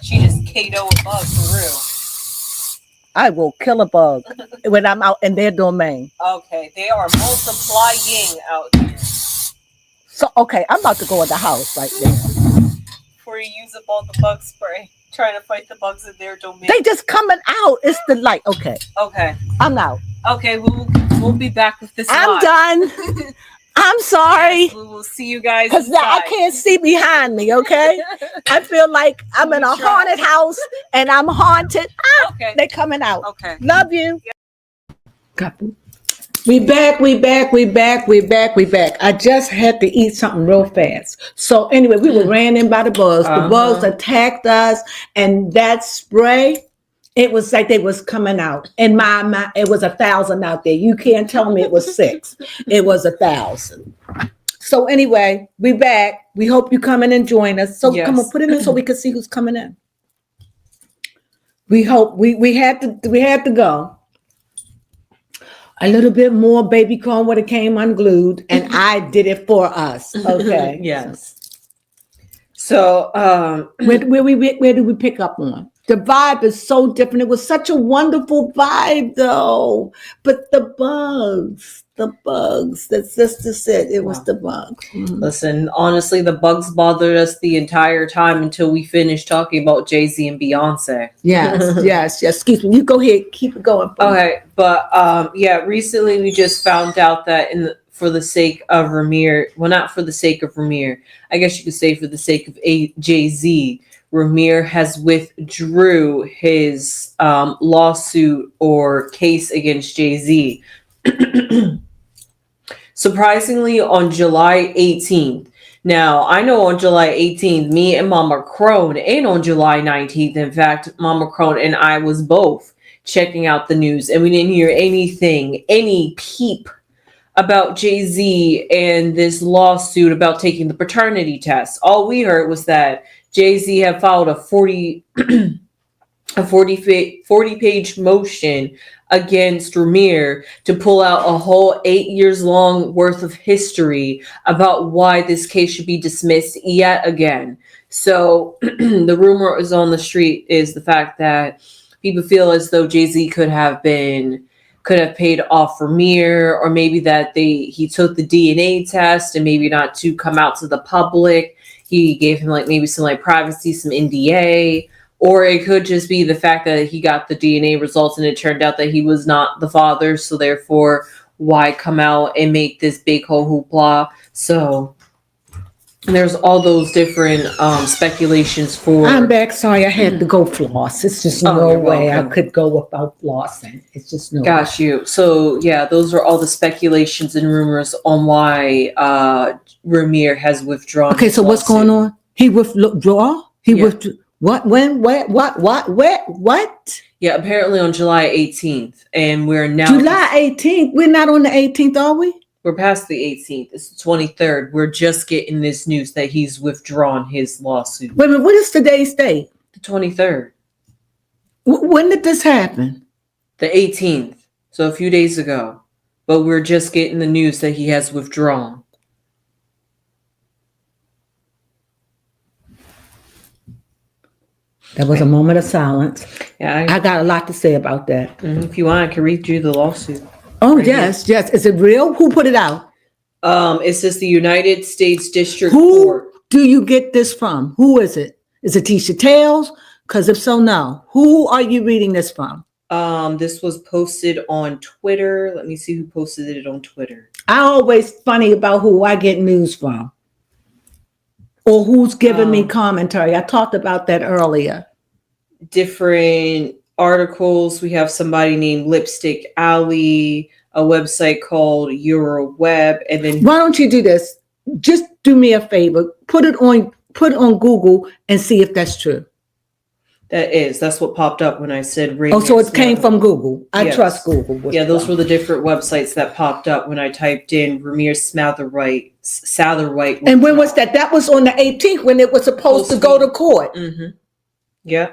She just KO a bug for real. I will kill a bug when I'm out in their domain. Okay, they are multiplying out here. So, okay, I'm about to go in the house right now. Before you use up all the bug spray, trying to fight the bugs in their domain. They just coming out. It's the light. Okay. Okay. I'm out. Okay, we'll we'll be back with this. I'm done. I'm sorry. Yes, we will see you guys. Because now I can't see behind me, okay? I feel like I'm in a haunted house and I'm haunted. Okay. They're coming out. Okay. Love you. Couple. We back. I just had to eat something real fast. So anyway, we were ran in by the bugs. The bugs attacked us, and that spray, it was like they was coming out. And my it was 1,000 out there. You can't tell me it was 6. It was 1,000. So anyway, we back. We hope you come in and join us. So come on, put it in so we can see who's coming in. We hope we had to go. A little bit more baby corn would have came unglued, and I did it for us. Okay. Yes. So where did we pick up on? The vibe is so different. It was such a wonderful vibe, though. But the bugs. That sister said it was the bugs. Mm-hmm. Listen, honestly, the bugs bothered us the entire time until we finished talking about Jay-Z and Beyonce. Yes. Excuse me. You go ahead. Keep it going. Okay, but recently we just found out that for the sake of Ramir, well, not for the sake of Ramir, I guess you could say for the sake of Jay-Z, Ramir has withdrew his lawsuit or case against Jay-Z. Surprisingly, on July 18th. Now, I know on July 18th, me and Mama Crone, and on July 19th, in fact, Mama Crone and I was both checking out the news, and we didn't hear any peep about Jay-Z and this lawsuit about taking the paternity test. All we heard was that Jay-Z had filed a 40-page motion against Ramir to pull out a whole 8 years long worth of history about why this case should be dismissed yet again. So the rumor is on the street is the fact that people feel as though Jay-Z could have paid off Ramir, or maybe that he took the DNA test and maybe not to come out to the public. He gave him maybe some privacy, some NDA. Or it could just be the fact that he got the DNA results and it turned out that he was not the father. So therefore, why come out and make this big whole hoopla? So there's all those different speculations for... I'm back. Sorry, I had to go floss. It's just no way I could go without flossing. It's just no way. Got you. So yeah, those are all the speculations and rumors on why Ramir has withdrawn. Okay, so what's going on? He withdraw? Withdrew. What? When? Where? What? Yeah, apparently on July 18th. And we're now... July 18th? We're not on the 18th, are we? We're past the 18th. It's the 23rd. We're just getting this news that he's withdrawn his lawsuit. Wait a minute. What is today's date? The 23rd. When did this happen? The 18th. So a few days ago. But we're just getting the news that he has withdrawn. That was a moment of silence. Yeah, I got a lot to say about that. If you want, I can read you the lawsuit. Oh, right yes. Is it real? Who put it out? It's just the United States District Court. Who do you get this from? Who is it? Is it Tisha Tales? Because if so, no. Who are you reading this from? This was posted on Twitter. Let me see who posted it on Twitter. I always funny about who I get news from. Or who's giving me commentary. I talked about that earlier. Different articles. We have somebody named Lipstick Alley, a website called Euroweb, and then why don't you do this? Just do me a favor. Put it on Google and see if that's true. That's what popped up when I said radio. Oh, so it came from Google. I trust Google. Yeah, those were the different websites that popped up when I typed in Ramir Satherwhite. And when was that? That was on the 18th when it was supposed to go to court. Mm-hmm. Yeah.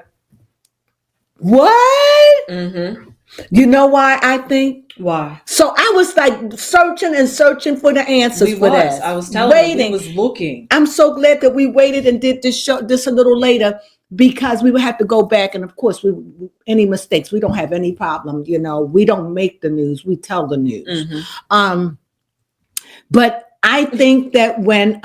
What? Mm-hmm. You know why I think? Why? So I was searching for the answers for that. I was telling you, we was looking. I'm so glad that we waited and did this show a little later, because we would have to go back, and of course, any mistakes, we don't have any problem. We don't make the news; we tell the news. Mm-hmm. But I think that when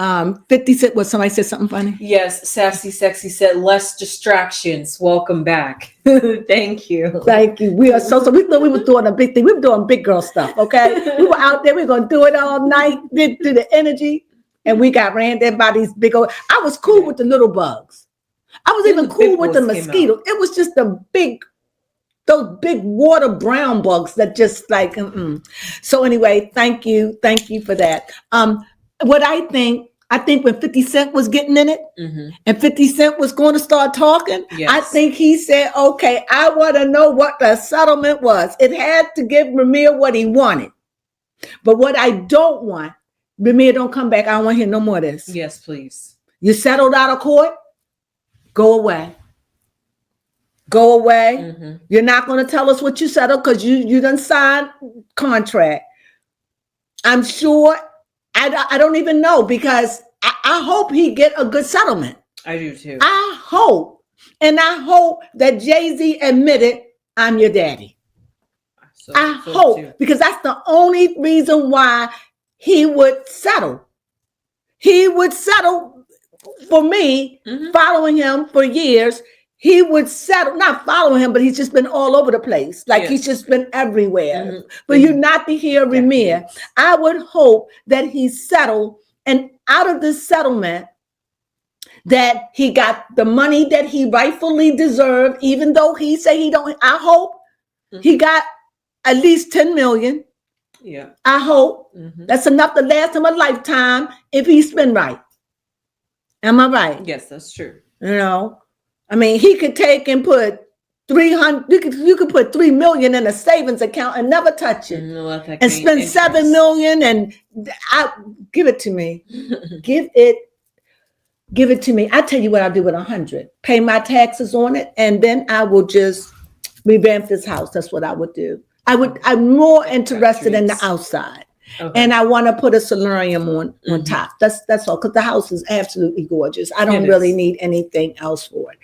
50 Cent, was somebody said something funny? Yes, Sassy Sexy said less distractions. Welcome back. Thank you. Thank you. We are so we thought we were doing a big thing. We were doing big girl stuff, okay? We were out there, we were gonna do it all night, did the energy, and we got ran there by these big old. I was cool with the little bugs. I was even cool with the mosquitoes. It was just those big water brown bugs that just like. So anyway, thank you for that. What I think when 50 Cent was getting in it, and 50 Cent was going to start talking, I think he said, "Okay, I want to know what the settlement was." It had to give Ramir what he wanted, but what I don't want, Ramir, don't come back. I don't want to hear no more of this. Yes, please. You settled out of court. Go away. Go away. You're not going to tell us what you settled because you done signed contract. I'm sure. I don't even know because I hope he get a good settlement. I do too. I hope. And I hope that Jay-Z admitted, I'm your daddy. I hope too. Because that's the only reason why he would settle. He would settle for me, following him for years. He would settle, not following him, but he's just been all over the place. Like he's just been everywhere. For you not to hear Ramir, I would hope that he settled, and out of this settlement, that he got the money that he rightfully deserved, even though he say he don't. I hope he got at least 10 million. Yeah. I hope that's enough to last him a lifetime if he's been right. Am I right? Yes, that's true. You know, I mean, he could take and put 300. You could put 3 million in a savings account and never touch it, and spend 7 million. And I give it to me. Give it to me. I tell you what I'll do with 100. Pay my taxes on it, and then I will just revamp this house. That's what I would do. I'm more interested in the outside. Okay. And I want to put a solarium on top. That's all, because the house is absolutely gorgeous. I don't really need anything else for it.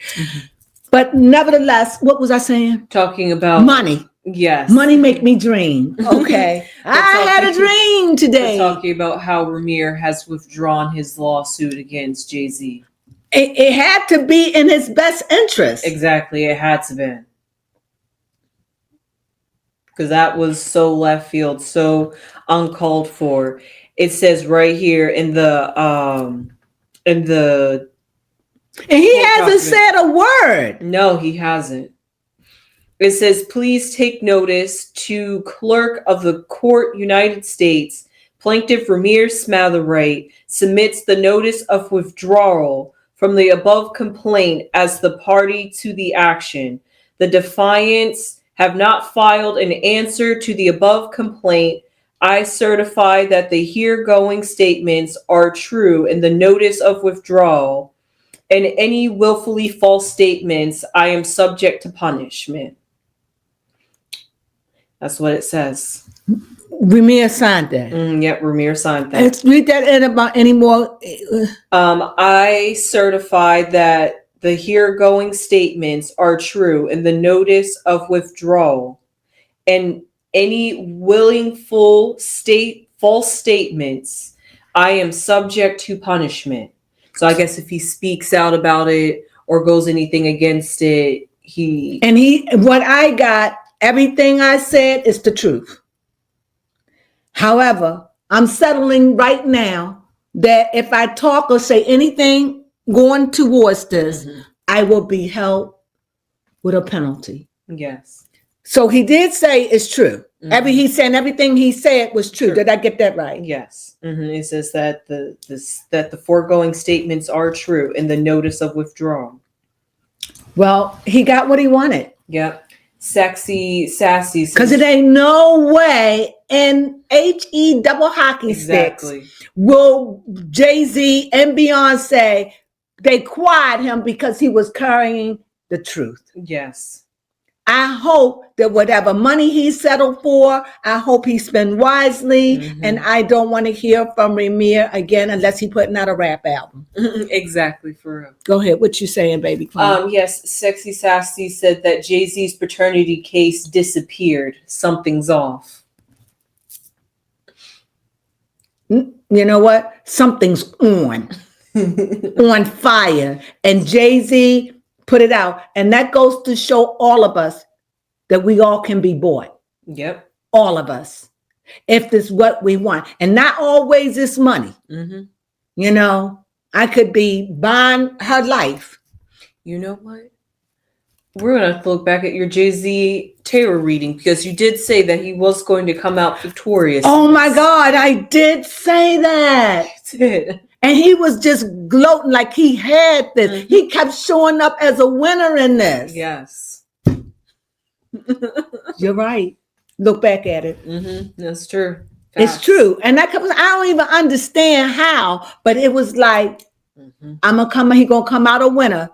But nevertheless, what was I saying? Talking about money. Yes. Money make me dream. Okay. I had a dream today. We're talking about how Ramir has withdrawn his lawsuit against Jay-Z. It had to be in his best interest. Exactly. It had to be. Because that was so left field, so uncalled for. It says right here in the and he hasn't said a word. No, he hasn't. It says, please take notice to Clerk of the Court, United States, Plaintiff Ramir Smatherwright submits the notice of withdrawal from the above complaint as the party to the action. The defiants have not filed an answer to the above complaint. I certify that the heregoing statements are true in the notice of withdrawal, and any willfully false statements, I am subject to punishment. That's what it says. Ramir signed that. Yep, Ramir signed that. Let's read that in about any more. I certify that the heregoing statements are true in the notice of withdrawal, and any willful false statements, I am subject to punishment. So I guess if he speaks out about it or goes anything against it, what I got, everything I said is the truth. However, I'm settling right now that if I talk or say anything going towards this, I will be held with a penalty. Yes. So he did say it's true. He's saying everything he said was true. Did I get that right? Yes. It says that the foregoing statements are true in the notice of withdrawal. Well, he got what he wanted. Yep. Sassy. Because it ain't no way in HE double hockey sticks will Jay-Z and Beyonce, they quiet him because he was carrying the truth. Yes. I hope that whatever money he settled for, I hope he spent wisely. And I don't want to hear from Ramir again unless he putting out a rap album. Exactly, for real. Go ahead. What you saying, baby? Yes, Sexy Sassy said that Jay-Z's paternity case disappeared. Something's off. You know what? Something's on fire. And Jay-Z put it out. And that goes to show all of us that we all can be bought. Yep. All of us. If this is what we want. And not always it's money. Mm-hmm. You know, I could be buying her life. You know what? We're going to have to look back at your Jay-Z tarot reading because you did say that he was going to come out victorious. Oh my God, I did say that. You did. And he was just gloating like he had this. Mm-hmm. He kept showing up as a winner in this. Yes. You're right. Look back at it. Mm-hmm. That's true. Facts. It's true. And that comes, I don't even understand how, but it was like, he gonna come out a winner.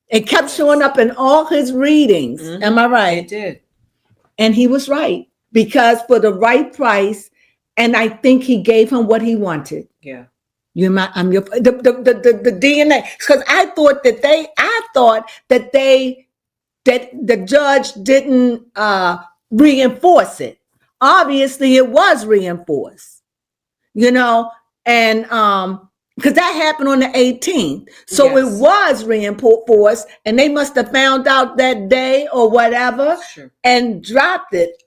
It kept showing up in all his readings. Mm-hmm. Am I right? It did. And he was right because for the right price, and I think he gave him what he wanted. Yeah. I'm your the DNA. Because I thought that the judge didn't reinforce it. Obviously, it was reinforced. You know, and because that happened on the 18th. So yes. It was reinforced, and they must have found out that day or whatever and dropped it.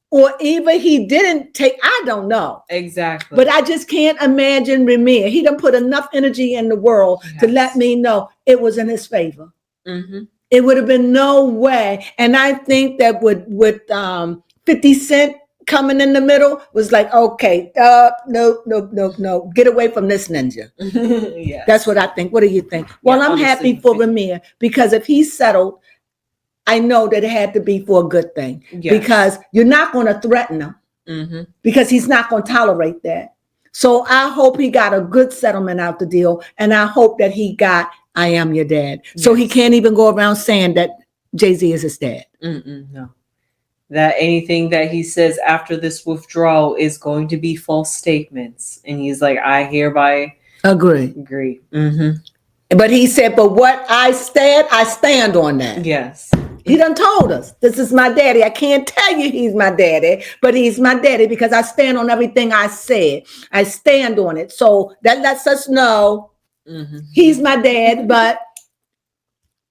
Or even he didn't take, I don't know. Exactly. But I just can't imagine Ramir. He done put enough energy in the world to let me know it was in his favor. Mm-hmm. It would have been no way. And I think that with 50 Cent coming in the middle was like, okay, no, get away from this ninja. Yeah, that's what I think. What do you think? Well, I'm happy for Ramir because if he settled, I know that it had to be for a good thing because you're not going to threaten him because he's not going to tolerate that. So I hope he got a good settlement out the deal, and I hope that he got "I am your dad," so he can't even go around saying that Jay-Z is his dad. No. That anything that he says after this withdrawal is going to be false statements. And he's like, I hereby agree. Mm-hmm. But he said, but what I stand on that. Yes. He done told us, this is my daddy. I can't tell you he's my daddy, but he's my daddy because I stand on everything I said. I stand on it. So that lets us know he's my dad, but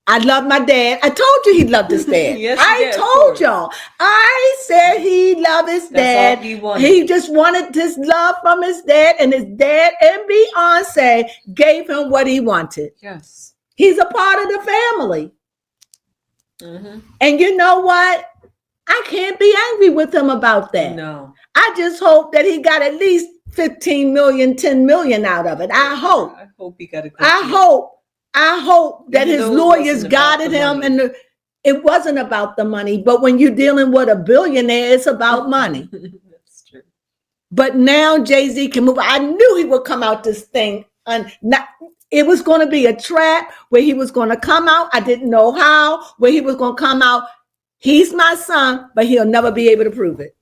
I love my dad. I told you he loved his dad. Yes, I told y'all. I said he loved his dad. He just wanted this love from his dad, and his dad and Beyonce gave him what he wanted. Yes. He's a part of the family. And you know what? I can't be angry with him about that. No. I just hope that he got at least 15 million, 10 million out of it. I hope. I hope he got a good I hope that his lawyers guided him, and it wasn't about the money. But when you're dealing with a billionaire, it's about money. That's true. But now Jay-Z can move. I knew he would come out this thing, and it was going to be a trap where he was going to come out. I didn't know how. Where he was going to come out. He's my son, but he'll never be able to prove it.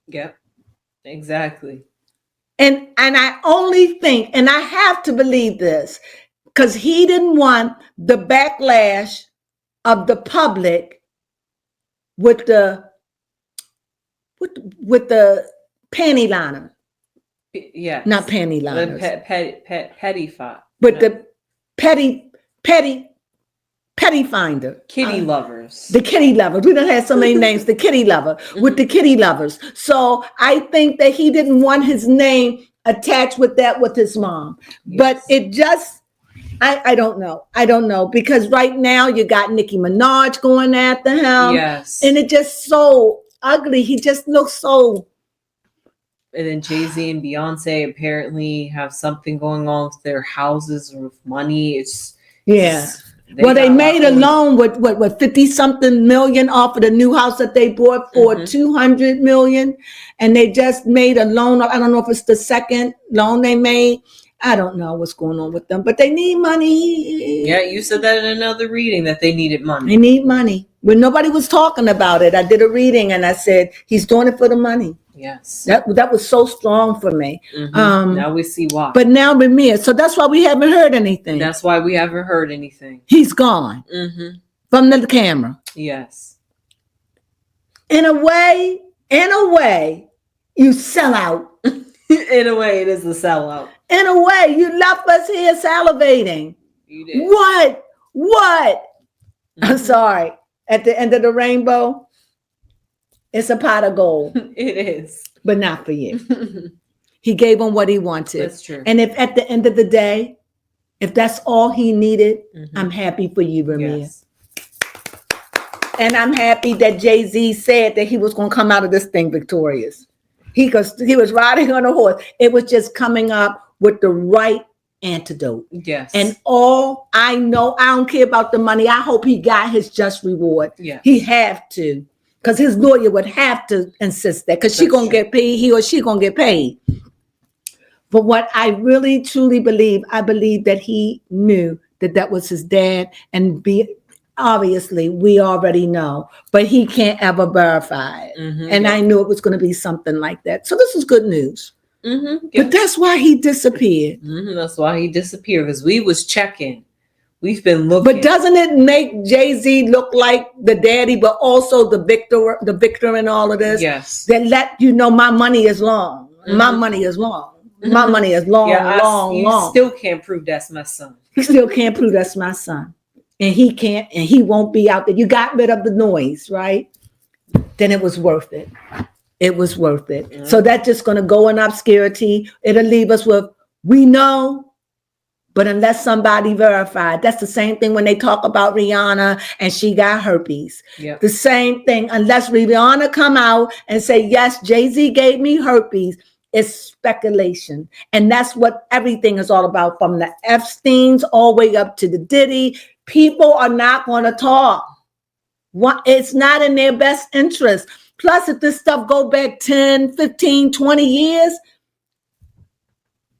Yep, exactly. And I only think, and I have to believe this, because he didn't want the backlash of the public with the panty liner. Yeah. Not panty liners. The petty finder. But the petty finder. Kitty lovers. The kitty lovers. We done had so many names. The kitty lover. With the kitty lovers. So I think that he didn't want his name attached with his mom. Yes. But it just, I don't know. I don't know. Because right now you got Nicki Minaj going after him. Yes. And it just so ugly. He just looks so. And then Jay-Z and Beyonce apparently have something going on with their houses or with money. They made a loan with 50 something million off of the new house that they bought for 200 million. And they just made a loan. I don't know if it's the second loan they made. I don't know what's going on with them, but they need money. Yeah, you said that in another reading that they needed money. They need money. When nobody was talking about it, I did a reading and I said, he's doing it for the money. Yes. That was so strong for me. Now we see why. But now Ramir, so that's why we haven't heard anything. That's why we haven't heard anything. He's gone from the camera. Yes. In a way, you sell out. In a way, it is the sellout. In a way, you left us here salivating. You did. What? I'm sorry. At the end of the rainbow, it's a pot of gold. It is. But not for you. He gave him what he wanted. That's true. And if at the end of the day, if that's all he needed, I'm happy for you, Ramia. Yes. And I'm happy that Jay-Z said that he was going to come out of this thing victorious. He was riding on a horse. It was just coming up with the right antidote. Yes. And all I know, I don't care about the money. I hope he got his just reward. Yeah. He have to. Because his lawyer would have to insist that. Because she going to get paid. He or she going to get paid. But what I really, truly believe, I believe that he knew that that was his dad. And obviously, we already know. But he can't ever verify it. And I knew it was going to be something like that. So this is good news. But that's why he disappeared. That's why he disappeared. Because we was checking. We've been looking. But doesn't it make Jay-Z look like the daddy, but also the victor in all of this? Yes. That let you know my money is long. My money is long. My money is long, long. You still can't prove that's my son. You still can't prove that's my son. And he can't, and he won't be out there. You got rid of the noise, right? Then it was worth it. It was worth it. So that's just going to go in obscurity. It'll leave us with, we know, but unless somebody verified. That's the same thing when they talk about Rihanna and she got herpes. Yep. The same thing, unless Rihanna come out and say, yes, Jay-Z gave me herpes. It's speculation. And that's what everything is all about, from the Epsteins all the way up to the Diddy. People are not going to talk. It's not in their best interest. Plus, if this stuff go back 10, 15, 20 years,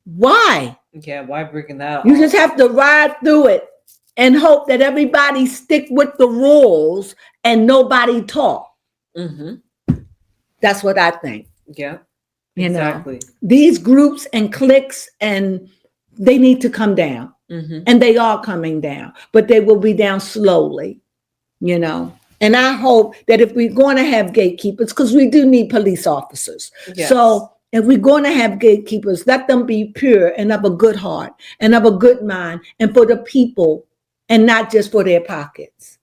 why? Yeah, why breaking that You just have to ride through it and hope that everybody stick with the rules and nobody talk. That's what I think. Yeah. You Exactly. know, these groups and cliques, and they need to come down. And they are coming down, but they will be down slowly, you know. And I hope that if we're going to have gatekeepers, because we do need police officers. Yes. So if we're going to have gatekeepers, let them be pure and of a good heart and of a good mind and for the people and not just for their pockets.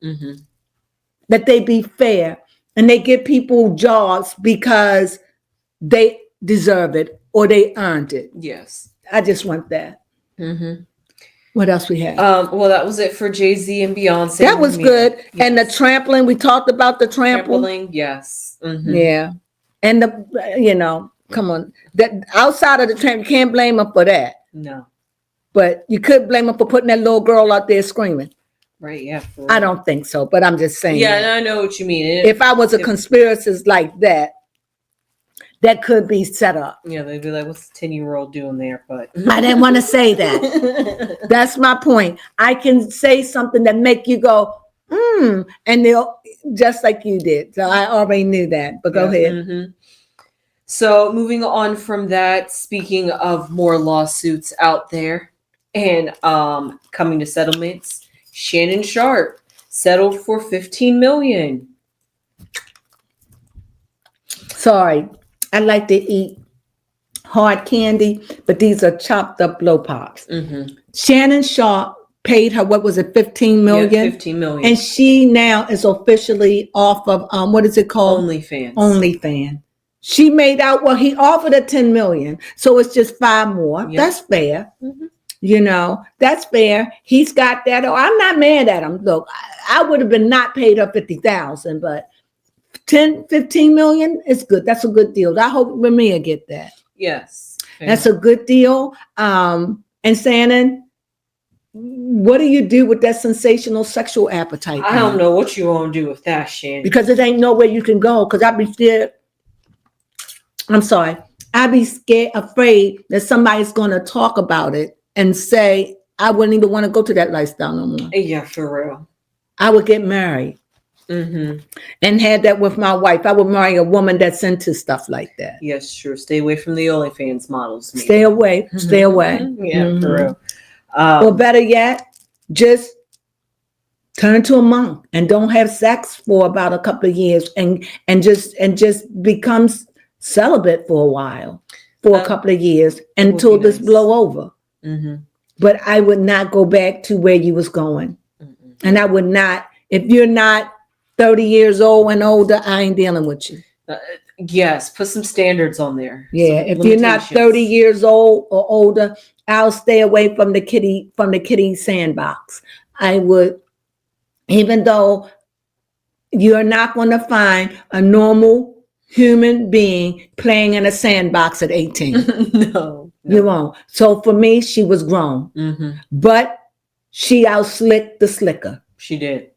That they be fair and they give people jobs because they deserve it or they earned it. Yes. I just want that. What else we have? Well, that was it for Jay-Z and Beyonce. That was good. Yes. And the trampling, we talked about the trampling. Yes. Yeah. And the, you know, come on. That outside of the tramp, you can't blame them for that. No. But you could blame them for putting that little girl out there screaming. Right, yeah. I don't think so, but I'm just saying. Yeah, and I know what you mean. If I was a conspiracist like that, that could be set up. Yeah, they'd be like, what's the 10-year-old doing there? But I didn't want to say that. That's my point. I can say something that make you go, and they'll, just like you did. So I already knew that, but go ahead. So moving on from that, speaking of more lawsuits out there and coming to settlements, Shannon Sharp settled for $15 million. Sorry. I like to eat hard candy, but these are chopped up blow pops. Shannon Sharp paid her, what was it, $15 million? Yeah, $15 million. And she now is officially off of, what is it called? OnlyFans. She made out, well, he offered her $10 million. So it's just 5 more. Yep. That's fair. You know, that's fair. He's got that. Oh, I'm not mad at him. Look, I would have been not paid her $50,000, but 15 million is good. That's a good deal. I hope Ramia get that. Yes. Fair. That's a good deal. And Shannon, what do you do with that sensational sexual appetite? I don't know what you want to do with that, Shannon. Because it ain't nowhere you can go. Because I'd be scared. I'm sorry. I'd be scared, afraid that somebody's going to talk about it and say, I wouldn't even want to go to that lifestyle no more. Yeah, for real. I would get married. And had that with my wife. I would marry a woman that's into stuff like that. Yes, sure. Stay away from the OnlyFans models. Maybe. Stay away. Stay away. Yeah, for real. Or better yet, just turn to a monk and don't have sex for about a couple of years and just becomes celibate for a while. for a couple of years until this blow over. Mm-hmm. But I would not go back to where you was going. Mm-hmm. And I would not, if you're not 30 years old and older, I ain't dealing with you. Yes, put some standards on there. Yeah, if you're not 30 years old or older, I'll stay away from the kiddie sandbox. I would, even though you're not going to find a normal human being playing in a sandbox at 18. No. You won't. So for me, she was grown. Mm-hmm. But she outslicked the slicker. She did.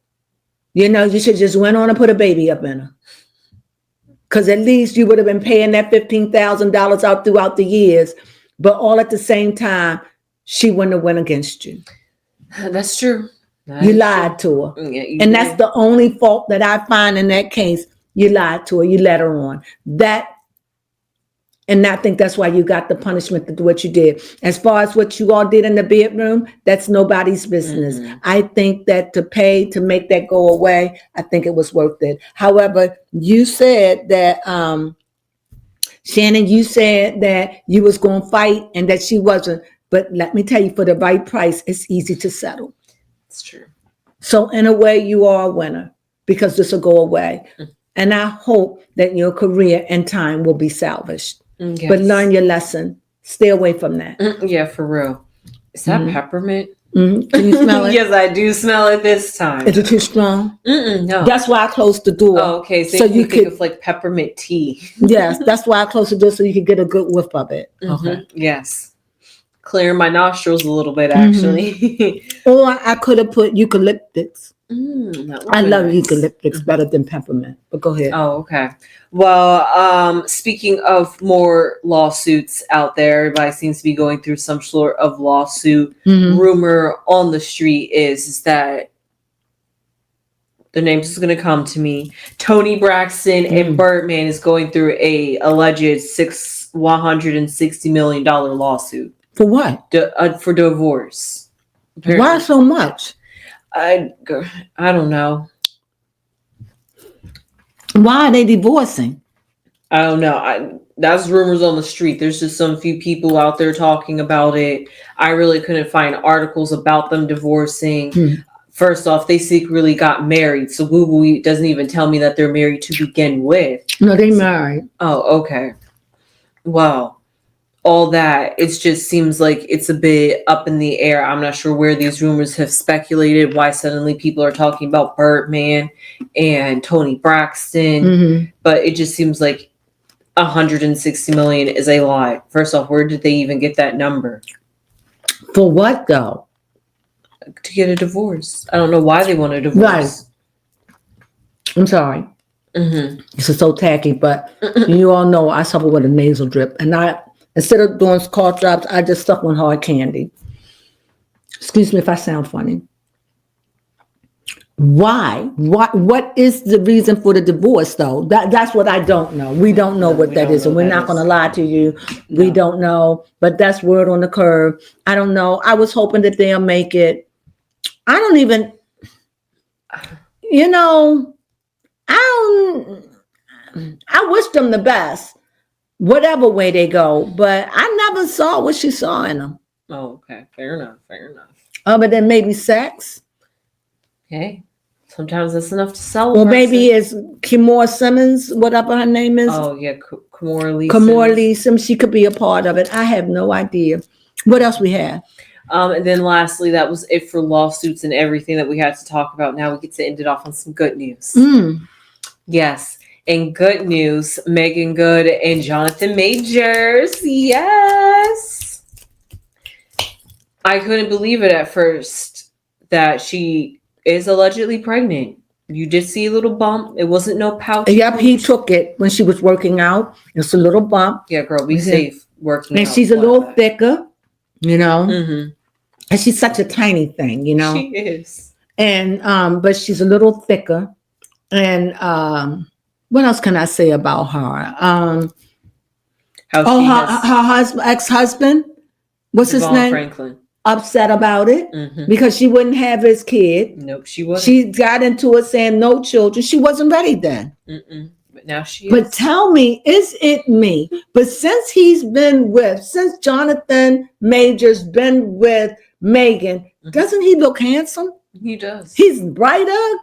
You know, you should just went on and put a baby up in her. Because at least you would have been paying that $15,000 out throughout the years. But all at the same time, she wouldn't have went against you. That's true. You lied to her. Yeah, and that's the only fault that I find in that case. You lied to her. You let her on. And I think that's why you got the punishment to do what you did. As far as what you all did in the bedroom, that's nobody's business. Mm-hmm. I think that to pay to make that go away, I think it was worth it. However, you said that, Shannon, you said that you was going to fight and that she wasn't. But let me tell you, for the right price, it's easy to settle. It's true. So in a way, you are a winner because this will go away. Mm-hmm. And I hope that your career and time will be salvaged. Yes. But learn your lesson. Stay away from that. Yeah, for real. Is that peppermint? Mm-hmm. Can you smell it? Yes, I do smell it this time. Is it too strong? No. That's why I closed the door. Oh, okay. So you could think of like peppermint tea. Yes, that's why I closed the door so you could get a good whiff of it. Mm-hmm. Okay. Yes. Clear my nostrils a little bit, actually. Mm-hmm. Or I could have put eucalyptus. I love eucalyptus better than peppermint, but go ahead. Oh, okay. Well, speaking of more lawsuits out there, everybody seems to be going through some sort of lawsuit. Mm-hmm. Rumor on the street is that the name's is going to come to me. Toni Braxton and Birdman is going through a alleged $160 million lawsuit. For what? For divorce. Apparently. Why so much? I don't know. Why are they divorcing? I don't know. That's rumors on the street. There's just some few people out there talking about it. I really couldn't find articles about them divorcing. First off, they secretly got married. So Google doesn't even tell me that they're married to begin with. No, they married. Oh, okay. Well, all that, it just seems like it's a bit up in the air. I'm not sure where these rumors have speculated, why suddenly people are talking about Birdman and Toni Braxton. Mm-hmm. But it just seems like $160 million is a lot. First off, where did they even get that number? For what, though? To get a divorce. I don't know why they want a divorce. Right. I'm sorry. Mm-hmm. This is so tacky, but you all know I suffer with a nasal drip. And instead of doing cough drops, I just stuck on hard candy. Excuse me if I sound funny. Why? What is the reason for the divorce, though? That's what I don't know. We don't know what that is, and we're not going to lie to you. No. We don't know, but that's word on the curve. I don't know. I was hoping that they'll make it. I don't even, I wish them the best, whatever way they go, but I never saw what she saw in them. Oh, okay. Fair enough. Other than maybe sex. Okay. Sometimes that's enough to sell. Well, maybe it's Kimora Simmons, whatever her name is. Oh, yeah. Kimora Lee Simmons. She could be a part of it. I have no idea. What else we have? And then lastly, that was it for lawsuits and everything that we had to talk about. Now we get to end it off on some good news. Yes. And good news, Megan Good and Jonathan Majors. Yes. I couldn't believe it at first that she is allegedly pregnant. You did see a little bump. It wasn't no pouch. Yep, he took it when she was working out. It's a little bump. Yeah, girl, be safe working out. And she's a little thicker, Mm-hmm. And she's such a tiny thing, She is. And but she's a little thicker. And what else can I say about her? Her ex-husband, what's his name? Franklin. Upset about it because she wouldn't have his kid. Nope, she wasn't. She got into it saying no children. She wasn't ready then. now she But is. tell me, is it me? But since Jonathan Major's been with Megan, doesn't he look handsome? He does. He's brighter,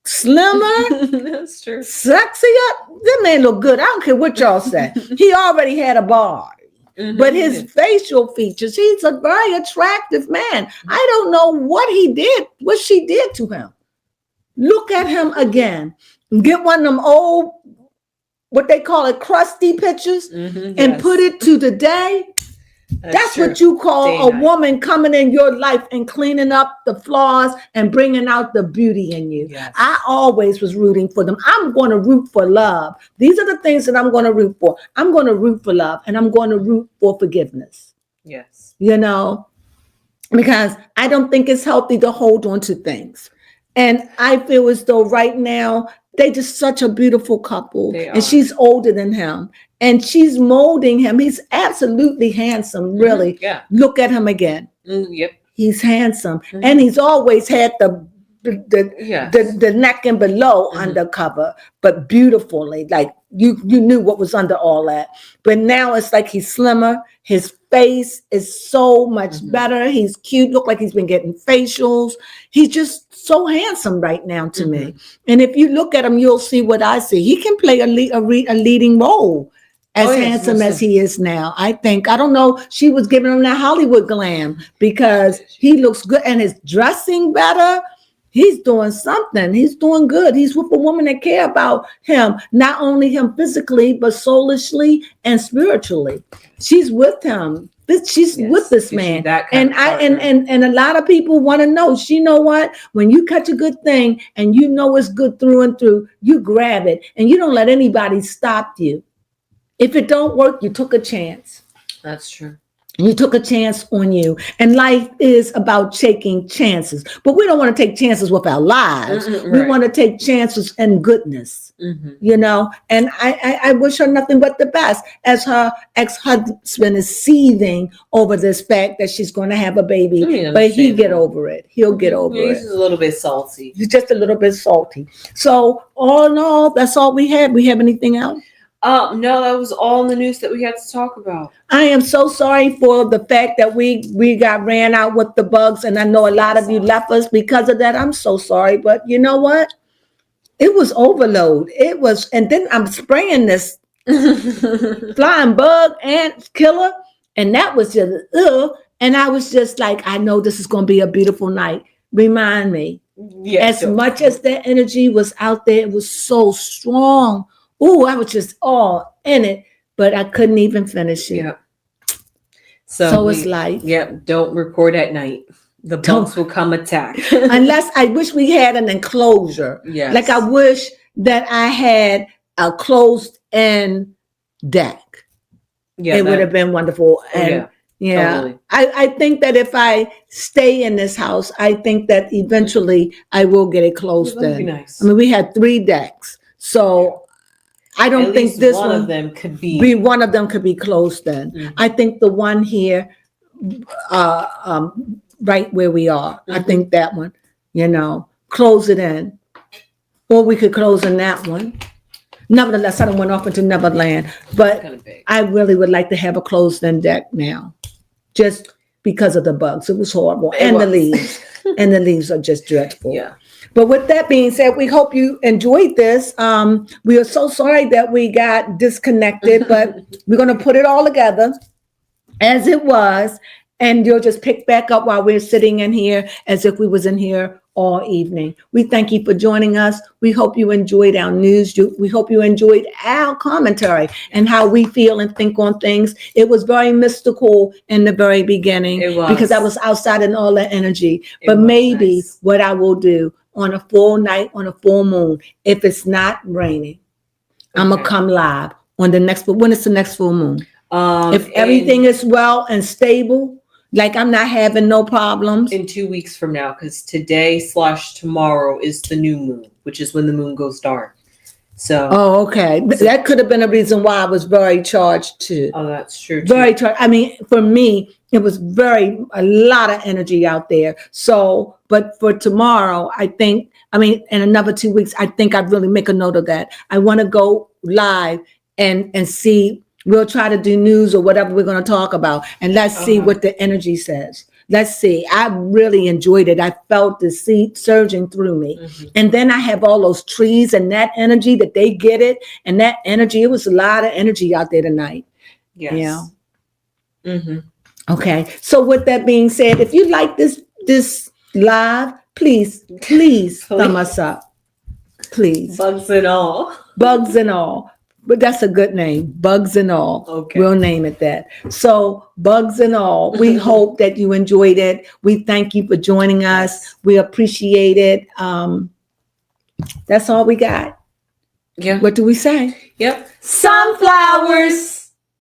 slimmer, That's true. sexier. That man look good. I don't care what y'all say. He already had a body. But his facial features, he's a very attractive man. I don't know what she did to him. Look at him again. Get one of them old, what they call it, crusty pictures, and put it to the day. That's what you call a woman coming in your life and cleaning up the flaws and bringing out the beauty in you. Yes. I always was rooting for them. I'm going to root for love. These are the things that I'm going to root for. I'm going to root for love, and I'm going to root for forgiveness. Yes. You know, because I don't think it's healthy to hold on to things. And I feel as though right now, they're just such a beautiful couple. And she's older than him. And she's molding him. He's absolutely handsome, really. Yeah. Look at him again. Yep. He's handsome. And he's always had the neck and below undercover, but beautifully. Like you knew what was under all that. But now it's like he's slimmer. His face is so much better. He's cute. Look like he's been getting facials. He's just so handsome right now to me. And if you look at him, you'll see what I see. He can play a leading role as handsome as he is now. I think, I don't know, she was giving him that Hollywood glam because he looks good and his dressing better. He's doing something. He's doing good. He's with a woman that care about him, not only him physically, but soulishly and spiritually. She's with him. She's with this man. And a lot of people want to know, you know what? When you catch a good thing and you know it's good through and through, you grab it and you don't let anybody stop you. If it don't work, you took a chance. That's true. And you took a chance on you. And life is about taking chances. But we don't want to take chances with our lives. We want to take chances in goodness, you know. And I wish her nothing but the best as her ex-husband is seething over this fact that she's going to have a baby. But he'll get over it. He'll get over it. He's a little bit salty. He's just a little bit salty. So all in all, that's all we had. We have anything else? No, that was all in the news that we had to talk about. I am so sorry for the fact that we got ran out with the bugs, and I know a lot of you left us because of that. I'm so sorry, but you know what? It was overload. It was, and then I'm spraying this flying bug ant killer, and that was just and I was just like, I know this is going to be a beautiful night. Remind me, as much as that energy was out there, it was so strong. Oh, I was just all in it, but I couldn't even finish it. Yeah. So it's like, don't record at night. The bugs will come attack. Unless I wish we had an enclosure. Yes. Like I wish that I had a closed-in deck. Yeah, it would have been wonderful. And totally. I think that if I stay in this house, I think that eventually I will get it closed in. That'd be nice. I mean, we had 3 decks, so. I don't think this one of them could be one of them could be closed in. I think the one here, right where we are, I think that one, you know, close it in. Or we could close in that one. Nevertheless, I don't went off into Neverland, but I really would like to have a closed in deck now, just because of the bugs. It was horrible. The leaves. And the leaves are just dreadful. Yeah. But with that being said, we hope you enjoyed this. We are so sorry that we got disconnected, but we're going to put it all together as it was, and you'll just pick back up while we're sitting in here as if we was in here all evening. We thank you for joining us. We hope you enjoyed our news. We hope you enjoyed our commentary and how we feel and think on things. It was very mystical in the very beginning because I was outside in all that energy. But maybe what I will do on a full night, on a full moon, if it's not raining, I'm going to come live on the next, but when is the next full moon? If everything is well and stable, like I'm not having no problems. In 2 weeks from now, because today/tomorrow is the new moon, which is when the moon goes dark. So, Oh, okay. That could have been a reason why I was very charged too. oh, that's true. Too. Very charged. I mean, for me, it was a lot of energy out there. So, but for tomorrow, in another 2 weeks, I think I'd really make a note of that. I want to go live and see. We'll try to do news or whatever we're going to talk about, and let's see what the energy says. Let's see. I really enjoyed it. I felt the seed surging through me. Mm-hmm. And then I have all those trees and that energy that they get it. And that energy, it was a lot of energy out there tonight. Yes. Yeah. Mm-hmm. Okay. So with that being said, if you like this live, please thumb us up. Please. Bugs and all. Bugs and all. But that's a good name, Bugs and All. Okay. We'll name it that. So, Bugs and All, we hope that you enjoyed it. We thank you for joining us. Yes. We appreciate it. That's all we got. Yeah. What do we say? Yep. Sunflowers.